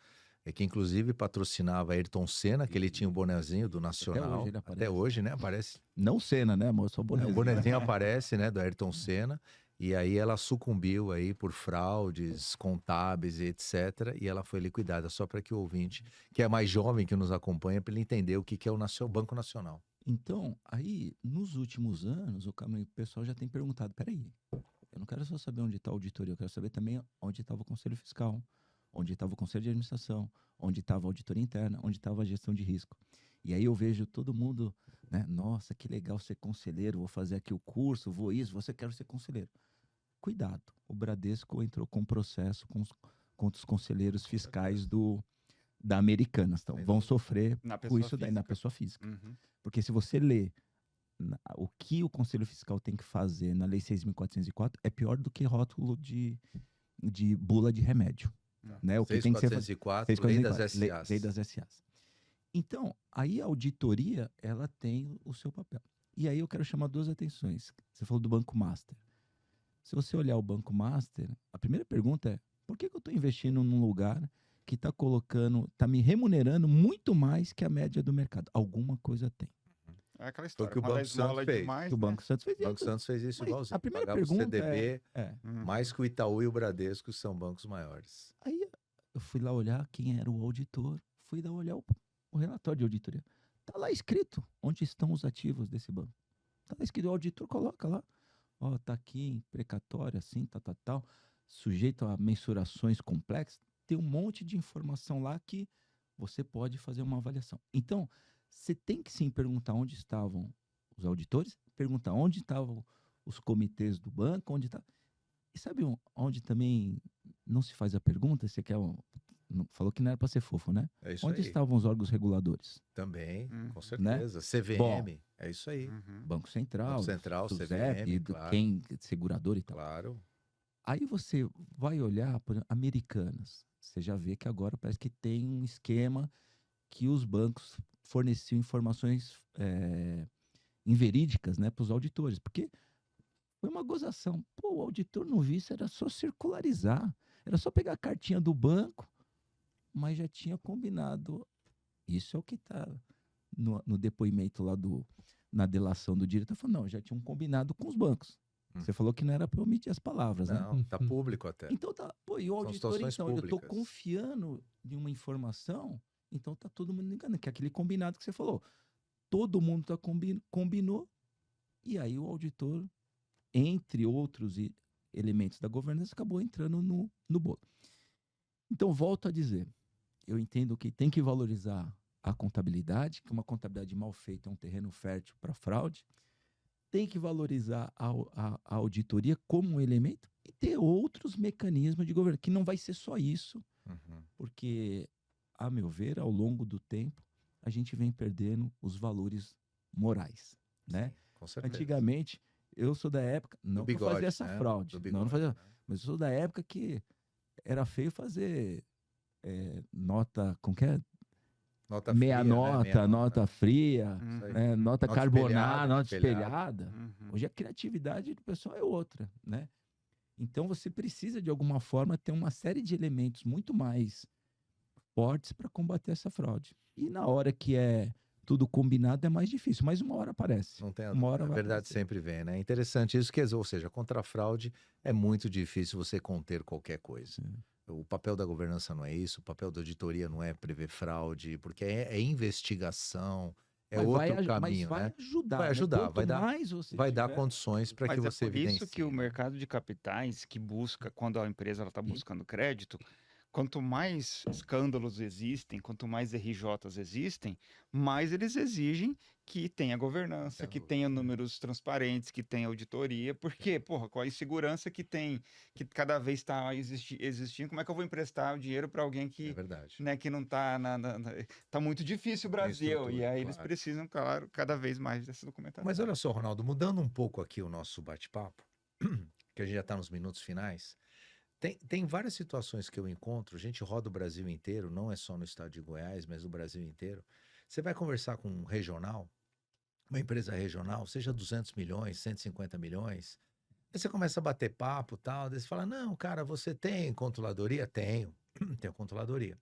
[SPEAKER 1] que inclusive patrocinava Ayrton Senna, que ele tinha um bonezinho do Nacional. Até hoje, né? Aparece.
[SPEAKER 2] Não Senna, né, amor? Só o bonezinho.
[SPEAKER 1] O bonezinho aparece, né, do Ayrton Senna. E aí ela sucumbiu aí por fraudes contábeis e etc. E ela foi liquidada, só para que o ouvinte, que é mais jovem que nos acompanha, para ele entender o que é o Banco Nacional.
[SPEAKER 2] Então, aí, nos últimos anos, o pessoal já tem perguntado, peraí, eu não quero só saber onde está a auditoria, eu quero saber também onde estava o Conselho Fiscal, onde estava o Conselho de Administração, onde estava a auditoria interna, onde estava a gestão de risco. E aí eu vejo todo mundo, né? Nossa, que legal ser conselheiro, vou fazer aqui o curso, vou isso, você quer ser conselheiro. Cuidado, o Bradesco entrou com processo contra os conselheiros fiscais da Americanas. Então, vão sofrer
[SPEAKER 3] Na
[SPEAKER 2] com
[SPEAKER 3] pessoa
[SPEAKER 2] isso daí na
[SPEAKER 3] física.
[SPEAKER 2] pessoa física.
[SPEAKER 3] Uhum.
[SPEAKER 2] Porque se você lê o que o Conselho Fiscal tem que fazer na Lei 6.404, é pior do que rótulo de bula de remédio.
[SPEAKER 3] Tá.
[SPEAKER 2] Né? O que tem que ser
[SPEAKER 1] 6.404, lei das SAs.
[SPEAKER 2] Lei das SAs. Então, aí a auditoria, ela tem o seu papel. E aí eu quero chamar duas atenções. Você falou do Banco Master. Se você olhar o Banco Master, a primeira pergunta é, por que eu estou investindo num lugar que está me remunerando muito mais que a média do mercado? Alguma coisa tem.
[SPEAKER 3] É aquela
[SPEAKER 1] Foi
[SPEAKER 3] história.
[SPEAKER 1] o que o
[SPEAKER 3] quando
[SPEAKER 1] Banco
[SPEAKER 3] a esmola
[SPEAKER 1] Santos
[SPEAKER 3] é
[SPEAKER 1] fez.
[SPEAKER 3] demais,
[SPEAKER 2] Que o Banco Santos fez
[SPEAKER 1] O Banco
[SPEAKER 2] isso.
[SPEAKER 1] Santos fez isso
[SPEAKER 2] Mas
[SPEAKER 1] igualzinho.
[SPEAKER 2] a primeira
[SPEAKER 1] Pagava o
[SPEAKER 2] pergunta
[SPEAKER 1] CDB
[SPEAKER 2] é,
[SPEAKER 3] Uhum.
[SPEAKER 1] mais que o Itaú e o Bradesco, que são bancos maiores.
[SPEAKER 2] aí eu fui lá olhar quem era o auditor, fui lá olhar o relatório de auditoria. Tá lá escrito onde estão os ativos desse banco. Tá lá escrito, o auditor coloca lá. Ó, tá aqui em precatório, assim, tal, sujeito a mensurações complexas. Tem um monte de informação lá que você pode fazer uma avaliação. Então, você tem que sim perguntar onde estavam os auditores, perguntar onde estavam os comitês do banco, onde tá. E sabe onde também não se faz a pergunta? Você quer falou que não era para ser fofo, né?
[SPEAKER 1] É isso
[SPEAKER 2] Onde
[SPEAKER 1] aí.
[SPEAKER 2] estavam os órgãos reguladores?
[SPEAKER 1] Também,
[SPEAKER 3] Uhum.
[SPEAKER 1] com certeza. CVM,
[SPEAKER 2] Bom.
[SPEAKER 1] é isso aí.
[SPEAKER 3] Uhum.
[SPEAKER 2] Banco Central,
[SPEAKER 1] Banco Central,
[SPEAKER 2] do
[SPEAKER 1] CVM,
[SPEAKER 2] ZEP, do
[SPEAKER 1] claro.
[SPEAKER 2] quem, segurador e tal.
[SPEAKER 1] Claro.
[SPEAKER 2] Aí você vai olhar para Americanas. Você já vê que agora parece que tem um esquema que os bancos forneciam informações inverídicas, né, para os auditores. Porque foi uma gozação. Pô, o auditor não viu isso, era só circularizar. Era só pegar a cartinha do banco, mas já tinha combinado. Isso é o que está no depoimento lá na delação do diretor. Falou, não, já tinham combinado com os bancos. Você falou que não era para omitir as palavras, né?
[SPEAKER 1] Não, tá público até.
[SPEAKER 2] Então tá, pô, e o
[SPEAKER 1] São
[SPEAKER 2] auditor,
[SPEAKER 1] situações
[SPEAKER 2] então, eu tô
[SPEAKER 1] públicas.
[SPEAKER 2] confiando em uma informação, então tá todo mundo enganando, que é aquele combinado que você falou. Todo mundo combinou, e aí o auditor, entre outros elementos da governança, acabou entrando no bolo. Então, volto a dizer, eu entendo que tem que valorizar a contabilidade, que uma contabilidade mal feita é um terreno fértil para fraude, tem que valorizar a auditoria como um elemento e ter outros mecanismos de governo, que não vai ser só isso, porque, a meu ver, ao longo do tempo, a gente vem perdendo os valores morais, né?
[SPEAKER 1] Com certeza.
[SPEAKER 2] Antigamente, eu sou da época, não que eu
[SPEAKER 1] bigode,
[SPEAKER 2] fazia essa
[SPEAKER 1] né?
[SPEAKER 2] fraude,
[SPEAKER 1] Do bigode,
[SPEAKER 2] não fazia,
[SPEAKER 1] né?
[SPEAKER 2] mas eu sou da época que era feio fazer nota, como que é?
[SPEAKER 1] Nota
[SPEAKER 2] Meia
[SPEAKER 1] fria,
[SPEAKER 2] nota,
[SPEAKER 1] né? Meia
[SPEAKER 2] nota fria,
[SPEAKER 3] Uhum.
[SPEAKER 1] Isso aí.
[SPEAKER 2] nota
[SPEAKER 1] Nota
[SPEAKER 2] carbonada,
[SPEAKER 1] espelhada,
[SPEAKER 2] nota
[SPEAKER 1] espelhada.
[SPEAKER 2] espelhada.
[SPEAKER 3] Uhum.
[SPEAKER 2] Hoje a criatividade do pessoal é outra, né? Então você precisa, de alguma forma, ter uma série de elementos muito mais fortes para combater essa fraude. E na hora que é tudo combinado é mais difícil, mas uma hora aparece.
[SPEAKER 1] Não tem a
[SPEAKER 2] Uma hora
[SPEAKER 1] dúvida. A
[SPEAKER 2] vai
[SPEAKER 1] verdade
[SPEAKER 2] aparecer.
[SPEAKER 1] sempre vem, né? É interessante isso, ou seja, contra a fraude é muito difícil você conter qualquer coisa.
[SPEAKER 2] Sim.
[SPEAKER 1] O papel da governança não é isso, o papel da auditoria não é prever fraude, porque é investigação, é
[SPEAKER 2] Mas
[SPEAKER 1] outro caminho,
[SPEAKER 2] vai
[SPEAKER 1] né?
[SPEAKER 2] ajudar.
[SPEAKER 1] Vai
[SPEAKER 2] né?
[SPEAKER 1] ajudar,
[SPEAKER 2] Quanto
[SPEAKER 1] vai dar-
[SPEAKER 2] mais você
[SPEAKER 1] Vai dar
[SPEAKER 2] tiver-
[SPEAKER 1] condições para que
[SPEAKER 3] Mas
[SPEAKER 1] você
[SPEAKER 3] é por isso que o
[SPEAKER 1] evidencie, né?
[SPEAKER 3] mercado de capitais que busca, quando a empresa está
[SPEAKER 2] Sim.
[SPEAKER 3] buscando crédito, quanto mais escândalos existem, quanto mais RJs existem, mais eles exigem que tenha governança,
[SPEAKER 1] Sem
[SPEAKER 3] que
[SPEAKER 1] dúvida.
[SPEAKER 3] tenha números transparentes, que tenha auditoria, porque, porra, com a insegurança que tem, que cada vez está existindo, como é que eu vou emprestar o dinheiro para alguém
[SPEAKER 1] É
[SPEAKER 3] que,
[SPEAKER 1] verdade.
[SPEAKER 3] né, que não está tá muito difícil o
[SPEAKER 1] Tem
[SPEAKER 3] Brasil, e
[SPEAKER 1] estrutura,
[SPEAKER 3] aí eles
[SPEAKER 1] claro.
[SPEAKER 3] precisam, claro, cada vez mais dessa documentação.
[SPEAKER 1] Mas olha só, Ronaldo, mudando um pouco aqui o nosso bate-papo, que a gente já está nos minutos finais, tem várias situações que eu encontro, a gente roda o Brasil inteiro, não é só no estado de Goiás, mas o Brasil inteiro. Você vai conversar com um regional, uma empresa regional, seja 200 milhões, 150 milhões, aí você começa a bater papo e tal, daí você fala, não, cara, você tem controladoria? Tenho, tenho controladoria.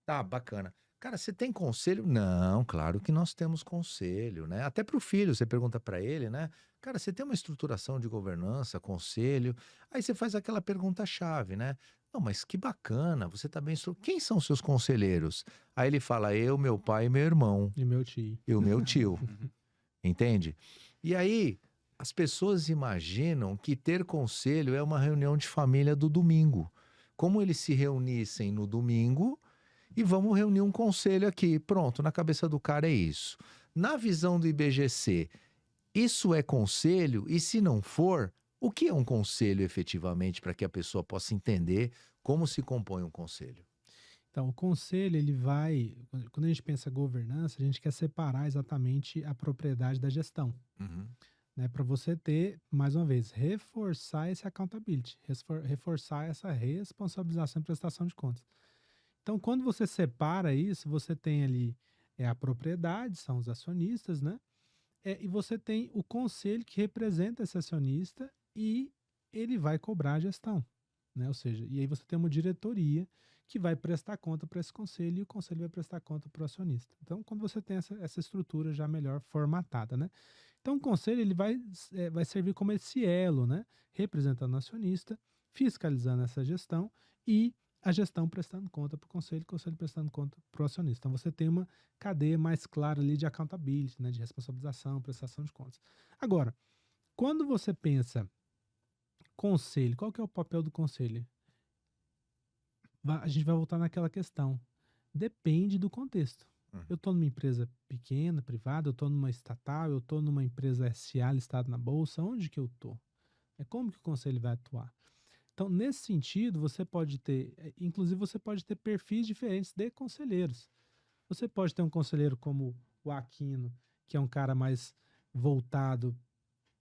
[SPEAKER 1] Tá, bacana. Cara, você tem conselho? Não, claro que nós temos conselho, né? Até para o filho, você pergunta para ele, né? Cara, você tem uma estruturação de governança, conselho? Aí você faz aquela pergunta-chave, né? Não, mas que bacana, você tá bem estruturado. Quem são seus conselheiros? Aí ele fala, eu, meu pai e meu irmão,
[SPEAKER 4] E meu tio.
[SPEAKER 1] e o meu tio. entende? E aí, as pessoas imaginam que ter conselho é uma reunião de família do domingo. Como eles se reunissem no domingo e vamos reunir um conselho aqui. Pronto, na cabeça do cara é isso. Na visão do IBGC, isso é conselho? E se não for, o que é um conselho efetivamente para que a pessoa possa entender como se compõe um conselho?
[SPEAKER 4] Então, o conselho, ele vai. Quando a gente pensa governança, a gente quer separar exatamente a propriedade da gestão.
[SPEAKER 1] Uhum.
[SPEAKER 4] Né, para você ter, mais uma vez, reforçar esse accountability, reforçar essa responsabilização e prestação de contas. Então, quando você separa isso, você tem ali a propriedade, são os acionistas, né? E você tem o conselho que representa esse acionista e ele vai cobrar a gestão, né? Ou seja, e aí você tem uma diretoria que vai prestar conta para esse conselho e o conselho vai prestar conta para o acionista. Então, quando você tem essa estrutura já melhor formatada, né? Então, o conselho ele vai servir como esse elo, né? Representando o acionista, fiscalizando essa gestão e a gestão prestando conta para o conselho prestando conta para o acionista. Então, você tem uma cadeia mais clara ali de accountability, né? De responsabilização, prestação de contas. Agora, quando você pensa conselho, qual que é o papel do conselho? A gente vai voltar naquela questão. Depende do contexto. Eu estou numa empresa pequena, privada, eu estou numa estatal, eu estou numa empresa SA listada na bolsa, onde que eu estou? Como que o conselho vai atuar? Então, nesse sentido, você pode ter, inclusive você pode ter perfis diferentes de conselheiros. Você pode ter um conselheiro como o Aquino, que é um cara mais voltado,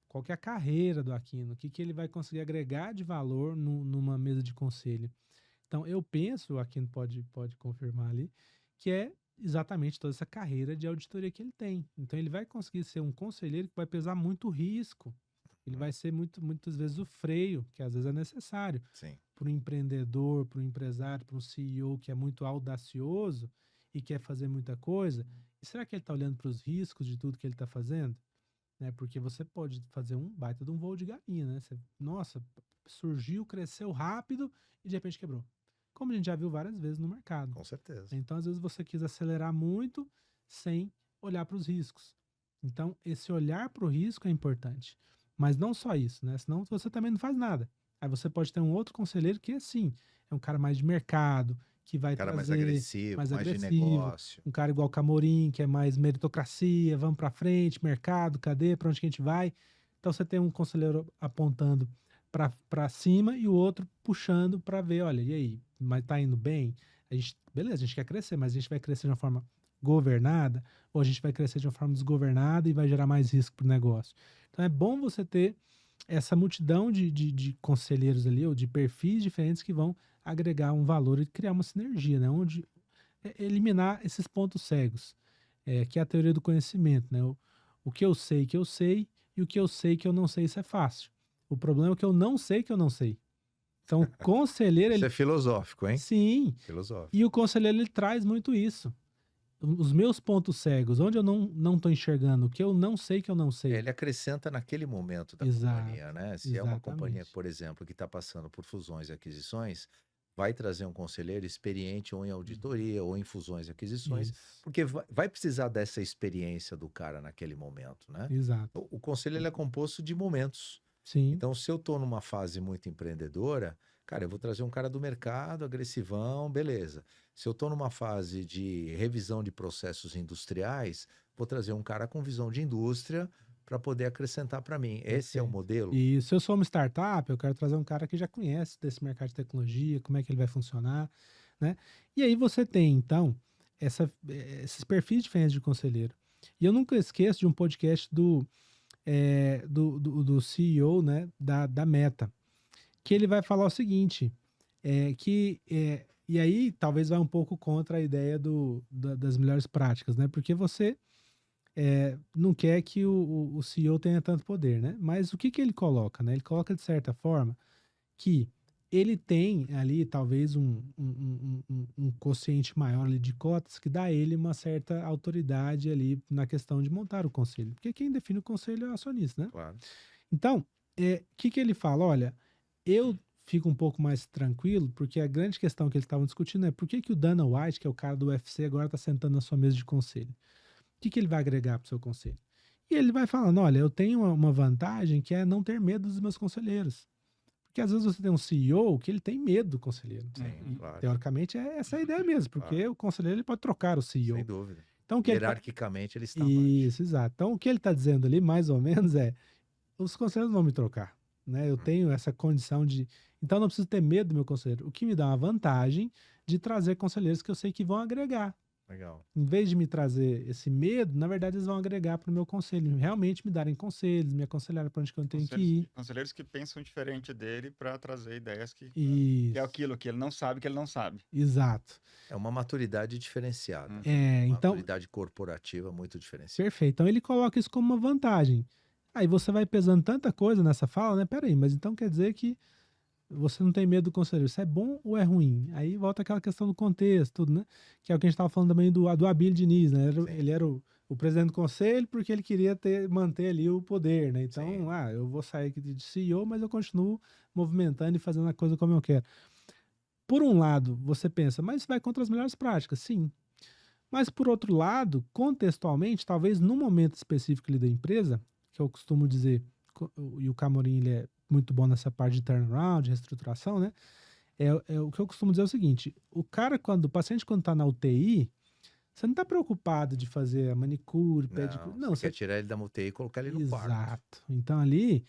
[SPEAKER 4] qual que é a carreira do Aquino, o que ele vai conseguir agregar de valor numa mesa de conselho. Então, eu penso, o Aquino pode confirmar ali, que é exatamente toda essa carreira de auditoria que ele tem. Então, ele vai conseguir ser um conselheiro que vai pesar muito risco. Ele vai ser muitas vezes o freio, que às vezes é necessário. Para um empreendedor, para um empresário, para um CEO que é muito audacioso e quer fazer muita coisa. E será que ele está olhando para os riscos de tudo que ele está fazendo? Né? Porque você pode fazer um baita de um voo de galinha, né? Nossa, surgiu, cresceu rápido e de repente quebrou. Como a gente já viu várias vezes no mercado.
[SPEAKER 1] Com certeza.
[SPEAKER 4] Então, às vezes você quis acelerar muito sem olhar para os riscos. Então, esse olhar para o risco é importante. Mas não só isso, né? Senão você também não faz nada. Aí você pode ter um outro conselheiro que, assim, é um cara mais de mercado, que vai trazer...
[SPEAKER 1] mais agressivo, mais de negócio.
[SPEAKER 4] Um cara igual o Camorim, que é mais meritocracia, vamos para frente, mercado, cadê, para onde que a gente vai? Então, você tem um conselheiro apontando para cima e o outro puxando para ver, olha, e aí, mas tá indo bem? Beleza, a gente quer crescer, mas a gente vai crescer de uma forma governada ou a gente vai crescer de uma forma desgovernada e vai gerar mais risco para o negócio? Então é bom você ter essa multidão de conselheiros ali, ou de perfis diferentes que vão agregar um valor e criar uma sinergia, né? Onde eliminar esses pontos cegos, que é a teoria do conhecimento, né? O que eu sei e o que eu sei que eu não sei, isso é fácil. O problema é que eu não sei que eu não sei. Então, o conselheiro...
[SPEAKER 1] Isso é filosófico, hein?
[SPEAKER 4] Sim.
[SPEAKER 1] Filosófico.
[SPEAKER 4] E o conselheiro, ele traz muito isso. Os meus pontos cegos, onde eu não estou enxergando, o que eu não sei que eu não sei.
[SPEAKER 1] Ele acrescenta naquele momento da companhia, né? Se é uma companhia, por exemplo, que está passando por fusões e aquisições, vai trazer um conselheiro experiente ou em auditoria ou em fusões e aquisições, porque vai precisar dessa experiência do cara naquele momento, né?
[SPEAKER 4] Exato.
[SPEAKER 1] O conselho ele é composto de momentos.
[SPEAKER 4] Sim.
[SPEAKER 1] Então, se eu estou numa fase muito empreendedora, cara, eu vou trazer um cara do mercado, agressivão, beleza. Se eu estou numa fase de revisão de processos industriais, vou trazer um cara com visão de indústria para poder acrescentar para mim. Esse é o modelo?
[SPEAKER 4] E se eu sou uma startup, eu quero trazer um cara que já conhece desse mercado de tecnologia, como é que ele vai funcionar, né? E aí você tem, então, esses perfis diferentes de conselheiro. E eu nunca esqueço de um podcast do CEO, né, da Meta, que ele vai falar o seguinte, e aí talvez vai um pouco contra a ideia das melhores práticas, né, porque você não quer que o CEO tenha tanto poder, né, mas o que ele coloca, né, ele coloca de certa forma que ele tem ali talvez um quociente maior ali de cotas que dá a ele uma certa autoridade ali na questão de montar o conselho. Porque quem define o conselho é o acionista, né?
[SPEAKER 1] Claro.
[SPEAKER 4] Então, o que ele fala? Olha, eu fico um pouco mais tranquilo, porque a grande questão que eles estavam discutindo é por que o Dana White, que é o cara do UFC, agora está sentando na sua mesa de conselho. O que ele vai agregar para o seu conselho? E ele vai falando, olha, eu tenho uma vantagem que é não ter medo dos meus conselheiros. Porque às vezes você tem um CEO que ele tem medo do conselheiro.
[SPEAKER 1] Sim,
[SPEAKER 4] E,
[SPEAKER 1] claro.
[SPEAKER 4] teoricamente é essa a ideia mesmo, porque
[SPEAKER 1] Claro.
[SPEAKER 4] o conselheiro ele pode trocar o CEO.
[SPEAKER 1] Sem dúvida.
[SPEAKER 4] Então, o que ele tá...
[SPEAKER 1] Hierarquicamente ele está abaixo.
[SPEAKER 4] Isso, exato. Então, o que ele está dizendo ali, mais ou menos, é os conselheiros vão me trocar, né? Eu tenho essa condição de... Então, eu não preciso ter medo do meu conselheiro. O que me dá uma vantagem de trazer conselheiros que eu sei que vão agregar.
[SPEAKER 1] Legal.
[SPEAKER 4] Em vez de me trazer esse medo, na verdade, eles vão agregar para o meu conselho. Realmente me darem conselhos, me aconselharem para onde que eu tenho que ir.
[SPEAKER 3] Conselheiros que pensam diferente dele para trazer ideias que é
[SPEAKER 4] Isso.
[SPEAKER 3] aquilo que ele não sabe que ele não sabe.
[SPEAKER 4] Exato.
[SPEAKER 1] É uma maturidade diferenciada.
[SPEAKER 4] É,
[SPEAKER 1] Uma
[SPEAKER 4] então,
[SPEAKER 1] maturidade corporativa muito diferenciada.
[SPEAKER 4] perfeito. Então ele coloca isso como uma vantagem. Aí você vai pesando tanta coisa nessa fala, né? Peraí, mas então quer dizer que você não tem medo do conselheiro. Isso é bom ou é ruim? Aí volta aquela questão do contexto, tudo, né? Que é o que a gente estava falando também do Abílio Diniz, né? Ele era o presidente do conselho porque ele queria manter ali o poder, né? Então,
[SPEAKER 1] Sim.
[SPEAKER 4] eu vou sair aqui de CEO, mas eu continuo movimentando e fazendo a coisa como eu quero. Por um lado, você pensa, mas isso vai contra as melhores práticas. Sim. Mas, por outro lado, contextualmente, talvez num momento específico ali da empresa, que eu costumo dizer, e o Camorim ele é muito bom nessa parte de turnaround, de reestruturação, né? O que eu costumo dizer é o seguinte: o paciente quando está na UTI, você não está preocupado de fazer a manicure, pedicure. Não,
[SPEAKER 1] você quer tirar ele da UTI e colocar ele no quarto.
[SPEAKER 4] Exato. Então ali.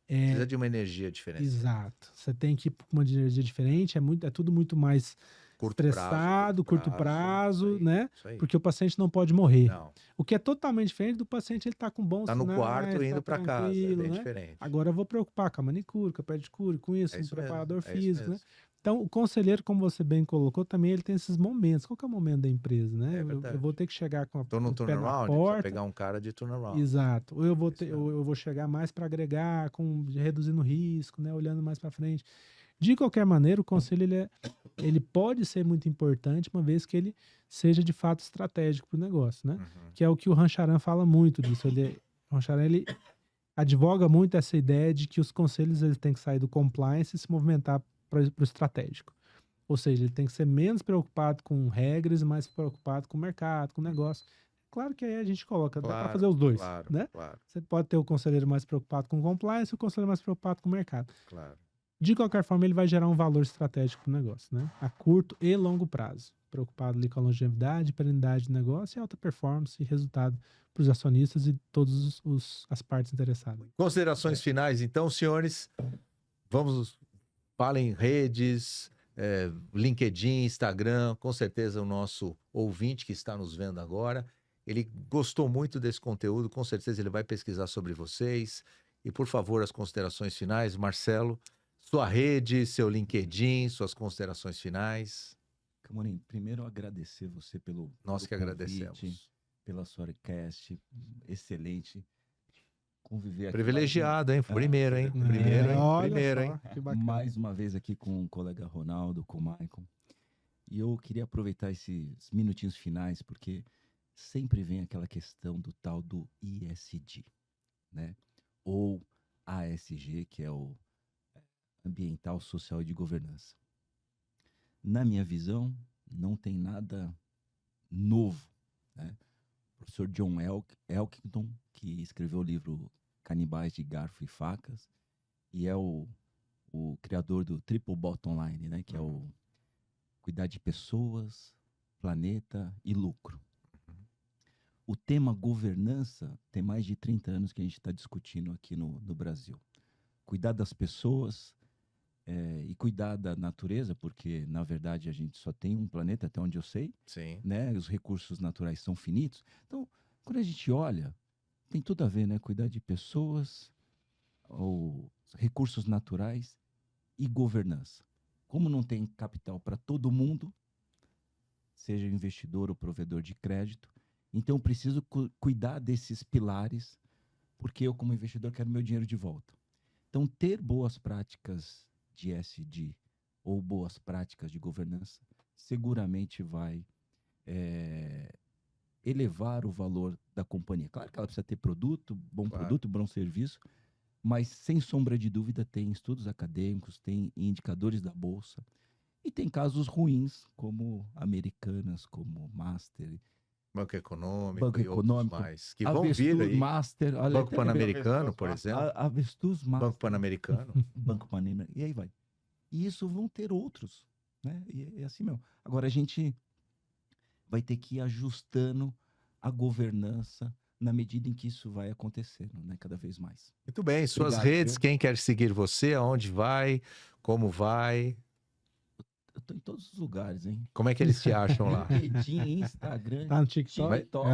[SPEAKER 1] Precisa de uma energia diferente.
[SPEAKER 4] Exato. Você tem que ir com uma energia diferente, é tudo muito mais estressado, curto prazo, né?
[SPEAKER 1] Isso aí.
[SPEAKER 4] Porque o paciente não pode morrer.
[SPEAKER 1] Não.
[SPEAKER 4] O que é totalmente diferente do paciente, ele tá com bons
[SPEAKER 1] Tá no
[SPEAKER 4] sinais,
[SPEAKER 1] quarto
[SPEAKER 4] tá
[SPEAKER 1] indo para casa, é
[SPEAKER 4] tranquilo,
[SPEAKER 1] bem
[SPEAKER 4] né?
[SPEAKER 1] diferente.
[SPEAKER 4] Agora eu vou preocupar com a manicure, com a pedicure, com isso,
[SPEAKER 1] É
[SPEAKER 4] um
[SPEAKER 1] isso
[SPEAKER 4] preparador
[SPEAKER 1] mesmo, é isso
[SPEAKER 4] físico, né?
[SPEAKER 1] mesmo.
[SPEAKER 4] Então, o conselheiro, como você bem colocou, também ele tem esses momentos. Qual que é o momento da empresa, né?
[SPEAKER 1] É
[SPEAKER 4] Eu
[SPEAKER 1] verdade.
[SPEAKER 4] vou ter que chegar com
[SPEAKER 1] Tô no
[SPEAKER 4] o pé na
[SPEAKER 1] turnaround,
[SPEAKER 4] porta.
[SPEAKER 1] precisa pegar um cara de turnaround.
[SPEAKER 4] Exato. Ou eu vou
[SPEAKER 1] Isso
[SPEAKER 4] ou eu vou chegar mais para agregar, reduzindo o risco, né? Olhando mais para frente. De qualquer maneira, o conselho ele pode ser muito importante, uma vez que ele seja de fato estratégico para o negócio, né? Que é o que o Rancharan fala muito disso. O Rancharan ele advoga muito essa ideia de que os conselhos eles têm que sair do compliance e se movimentar para o estratégico. Ou seja, ele tem que ser menos preocupado com regras e mais preocupado com o mercado, com o negócio. Claro que aí a gente coloca, dá para fazer os dois, né?
[SPEAKER 1] Claro.
[SPEAKER 4] Você pode ter o conselheiro mais preocupado com compliance e o conselheiro mais preocupado com o mercado.
[SPEAKER 1] Claro.
[SPEAKER 4] De qualquer forma, ele vai gerar um valor estratégico para o negócio, né? A curto e longo prazo. Preocupado ali com a longevidade, perenidade do negócio e alta performance e resultado para os acionistas e todas as partes interessadas.
[SPEAKER 1] Considerações finais, então, senhores. Falem redes, LinkedIn, Instagram. Com certeza o nosso ouvinte que está nos vendo agora, ele gostou muito desse conteúdo. Com certeza ele vai pesquisar sobre vocês. E, por favor, as considerações finais. Marcelo, sua rede, seu LinkedIn, suas considerações finais.
[SPEAKER 2] Camorim, primeiro agradecer você pelo
[SPEAKER 1] Nós que
[SPEAKER 2] convite,
[SPEAKER 1] agradecemos.
[SPEAKER 2] Pela Storycast, excelente. Conviver aqui.
[SPEAKER 1] Privilegiado, hein? Primeiro, hein? Primeiro, hein?
[SPEAKER 4] Olha
[SPEAKER 1] Primeiro,
[SPEAKER 4] só,
[SPEAKER 1] hein?
[SPEAKER 4] que bacana.
[SPEAKER 2] Mais uma vez aqui com o colega Ronaldo, com o Michael. E eu queria aproveitar esses minutinhos finais, porque sempre vem aquela questão do tal do ISD, né? Ou ASG, que é o Ambiental, Social e de Governança. Na minha visão, não tem nada novo, né? O professor John Elkington, que escreveu o livro Canibais de Garfo e Facas, e é o criador do Triple Bottom Line, né? Que é o cuidar de pessoas, planeta e lucro. O tema governança tem mais de 30 anos que a gente está discutindo aqui no Brasil. Cuidar das pessoas e cuidar da natureza, porque, na verdade, a gente só tem um planeta, até onde eu sei.
[SPEAKER 1] Sim.
[SPEAKER 2] Né? Os recursos naturais são finitos. Então, quando a gente olha, tem tudo a ver, né? Cuidar de pessoas, ou recursos naturais e governança. Como não tem capital para todo mundo, seja investidor ou provedor de crédito, então eu preciso cuidar desses pilares, porque eu, como investidor, quero meu dinheiro de volta. Então, ter boas práticas de ESG ou boas práticas de governança seguramente vai elevar o valor da companhia. Claro que ela precisa ter produto, bom serviço, mas sem sombra de dúvida tem estudos acadêmicos, tem indicadores da bolsa e tem casos ruins como Americanas, como Master
[SPEAKER 1] Banco Econômico
[SPEAKER 2] Banco
[SPEAKER 1] e outros
[SPEAKER 2] Econômico,
[SPEAKER 1] mais. Que vão vir
[SPEAKER 2] Avestruz
[SPEAKER 1] aí.
[SPEAKER 2] Master, olha,
[SPEAKER 1] Banco
[SPEAKER 2] até
[SPEAKER 1] Pan-Americano,
[SPEAKER 3] Avestruz
[SPEAKER 1] por
[SPEAKER 3] Master.
[SPEAKER 1] exemplo.
[SPEAKER 2] Avestruz Master,
[SPEAKER 1] Banco Pan-Americano.
[SPEAKER 2] Banco Pan-Americano, e aí vai. E isso vão ter outros, né? E é assim mesmo. Agora a gente vai ter que ir ajustando a governança na medida em que isso vai acontecendo, né? Cada vez mais.
[SPEAKER 1] Muito bem, suas
[SPEAKER 2] Obrigado,
[SPEAKER 1] redes,
[SPEAKER 2] viu?
[SPEAKER 1] quem quer seguir você, aonde vai, como vai,
[SPEAKER 2] Eu tô em todos os lugares, hein?
[SPEAKER 1] como é que eles te acham lá?
[SPEAKER 2] LinkedIn, Instagram,
[SPEAKER 4] Tá no TikTok?
[SPEAKER 2] TikTok.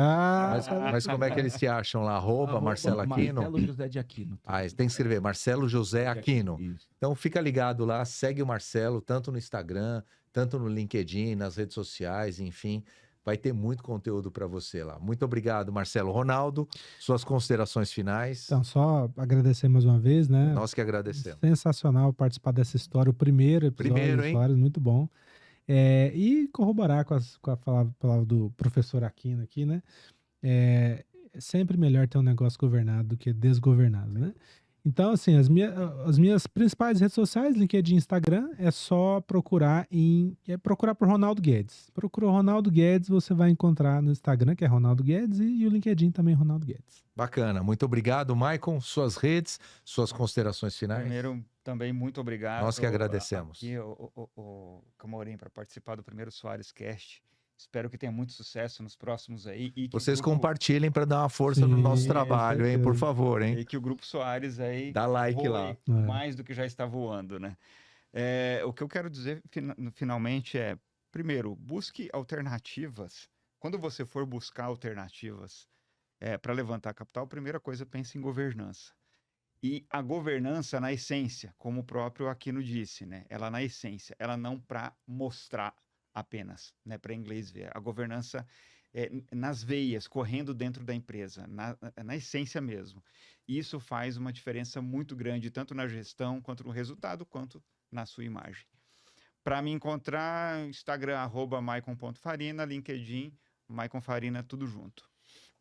[SPEAKER 1] Mas como é que eles te acham lá? Arroba Marcelo Aquino?
[SPEAKER 2] Marcelo José de Aquino.
[SPEAKER 1] Ah, tem que escrever Marcelo José Aquino.
[SPEAKER 2] Isso.
[SPEAKER 1] Então fica ligado lá, segue o Marcelo, tanto no Instagram, tanto no LinkedIn, nas redes sociais, enfim. Vai ter muito conteúdo para você lá. Muito obrigado, Marcelo. Ronaldo, suas considerações finais.
[SPEAKER 4] Então, só agradecer mais uma vez, né?
[SPEAKER 1] Nós que agradecemos.
[SPEAKER 4] Sensacional participar dessa história, o primeiro episódio
[SPEAKER 1] Primeiro,
[SPEAKER 4] de
[SPEAKER 1] hein?
[SPEAKER 4] histórias, muito bom. E corroborar com a palavra do professor Aquino aqui, né? É sempre melhor ter um negócio governado do que desgovernado, né? Então, assim, as minhas principais redes sociais, LinkedIn e Instagram, é só procurar procurar por Ronaldo Guedes. Procurou Ronaldo Guedes, você vai encontrar no Instagram, que é Ronaldo Guedes, e o LinkedIn também Ronaldo Guedes.
[SPEAKER 1] Bacana, muito obrigado, Maicon. Suas redes, suas considerações finais.
[SPEAKER 3] Primeiro, também muito obrigado.
[SPEAKER 1] Nós que agradecemos.
[SPEAKER 3] Aqui, o Camorim, para participar do primeiro Soares Cast. Espero que tenha muito sucesso nos próximos aí. E que o
[SPEAKER 1] Vocês
[SPEAKER 3] grupo-
[SPEAKER 1] compartilhem para dar uma força no
[SPEAKER 4] Sim,
[SPEAKER 1] nosso
[SPEAKER 4] com
[SPEAKER 1] trabalho, hein? Por
[SPEAKER 4] certeza.
[SPEAKER 1] favor, hein?
[SPEAKER 3] E que o Grupo Soares aí
[SPEAKER 1] Dá like
[SPEAKER 3] voe
[SPEAKER 1] lá.
[SPEAKER 3] mais do que já está voando, né? O que eu quero dizer finalmente é, primeiro, busque alternativas. Quando você for buscar alternativas para levantar capital, a primeira coisa, pense em governança. E a governança na essência, como o próprio Aquino disse, né? Ela na essência, ela não para mostrar apenas, né? Para inglês ver. A governança nas veias, correndo dentro da empresa, na essência mesmo. Isso faz uma diferença muito grande, tanto na gestão, quanto no resultado, quanto na sua imagem. Para me encontrar, Instagram, @maicon.farina, LinkedIn, Maicon Farina, tudo junto.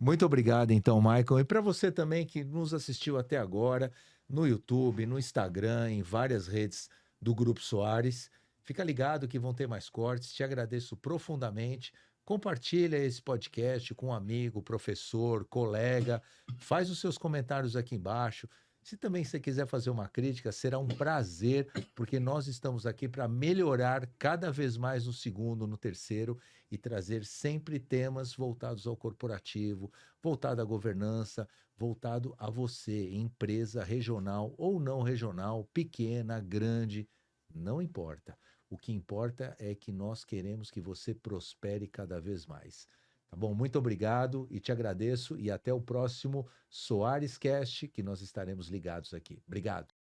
[SPEAKER 1] Muito obrigado, então, Maicon. E para você também que nos assistiu até agora, no YouTube, no Instagram, em várias redes do Grupo Soares, fica ligado que vão ter mais cortes. Te agradeço profundamente. Compartilha esse podcast com um amigo, professor, colega. Faz os seus comentários aqui embaixo. Se também você quiser fazer uma crítica, será um prazer, porque nós estamos aqui para melhorar cada vez mais no segundo, no terceiro e trazer sempre temas voltados ao corporativo, voltado à governança, voltado a você, empresa regional ou não regional, pequena, grande, não importa. O que importa é que nós queremos que você prospere cada vez mais. Tá bom? Muito obrigado e te agradeço e até o próximo Soares Cast, que nós estaremos ligados aqui. Obrigado.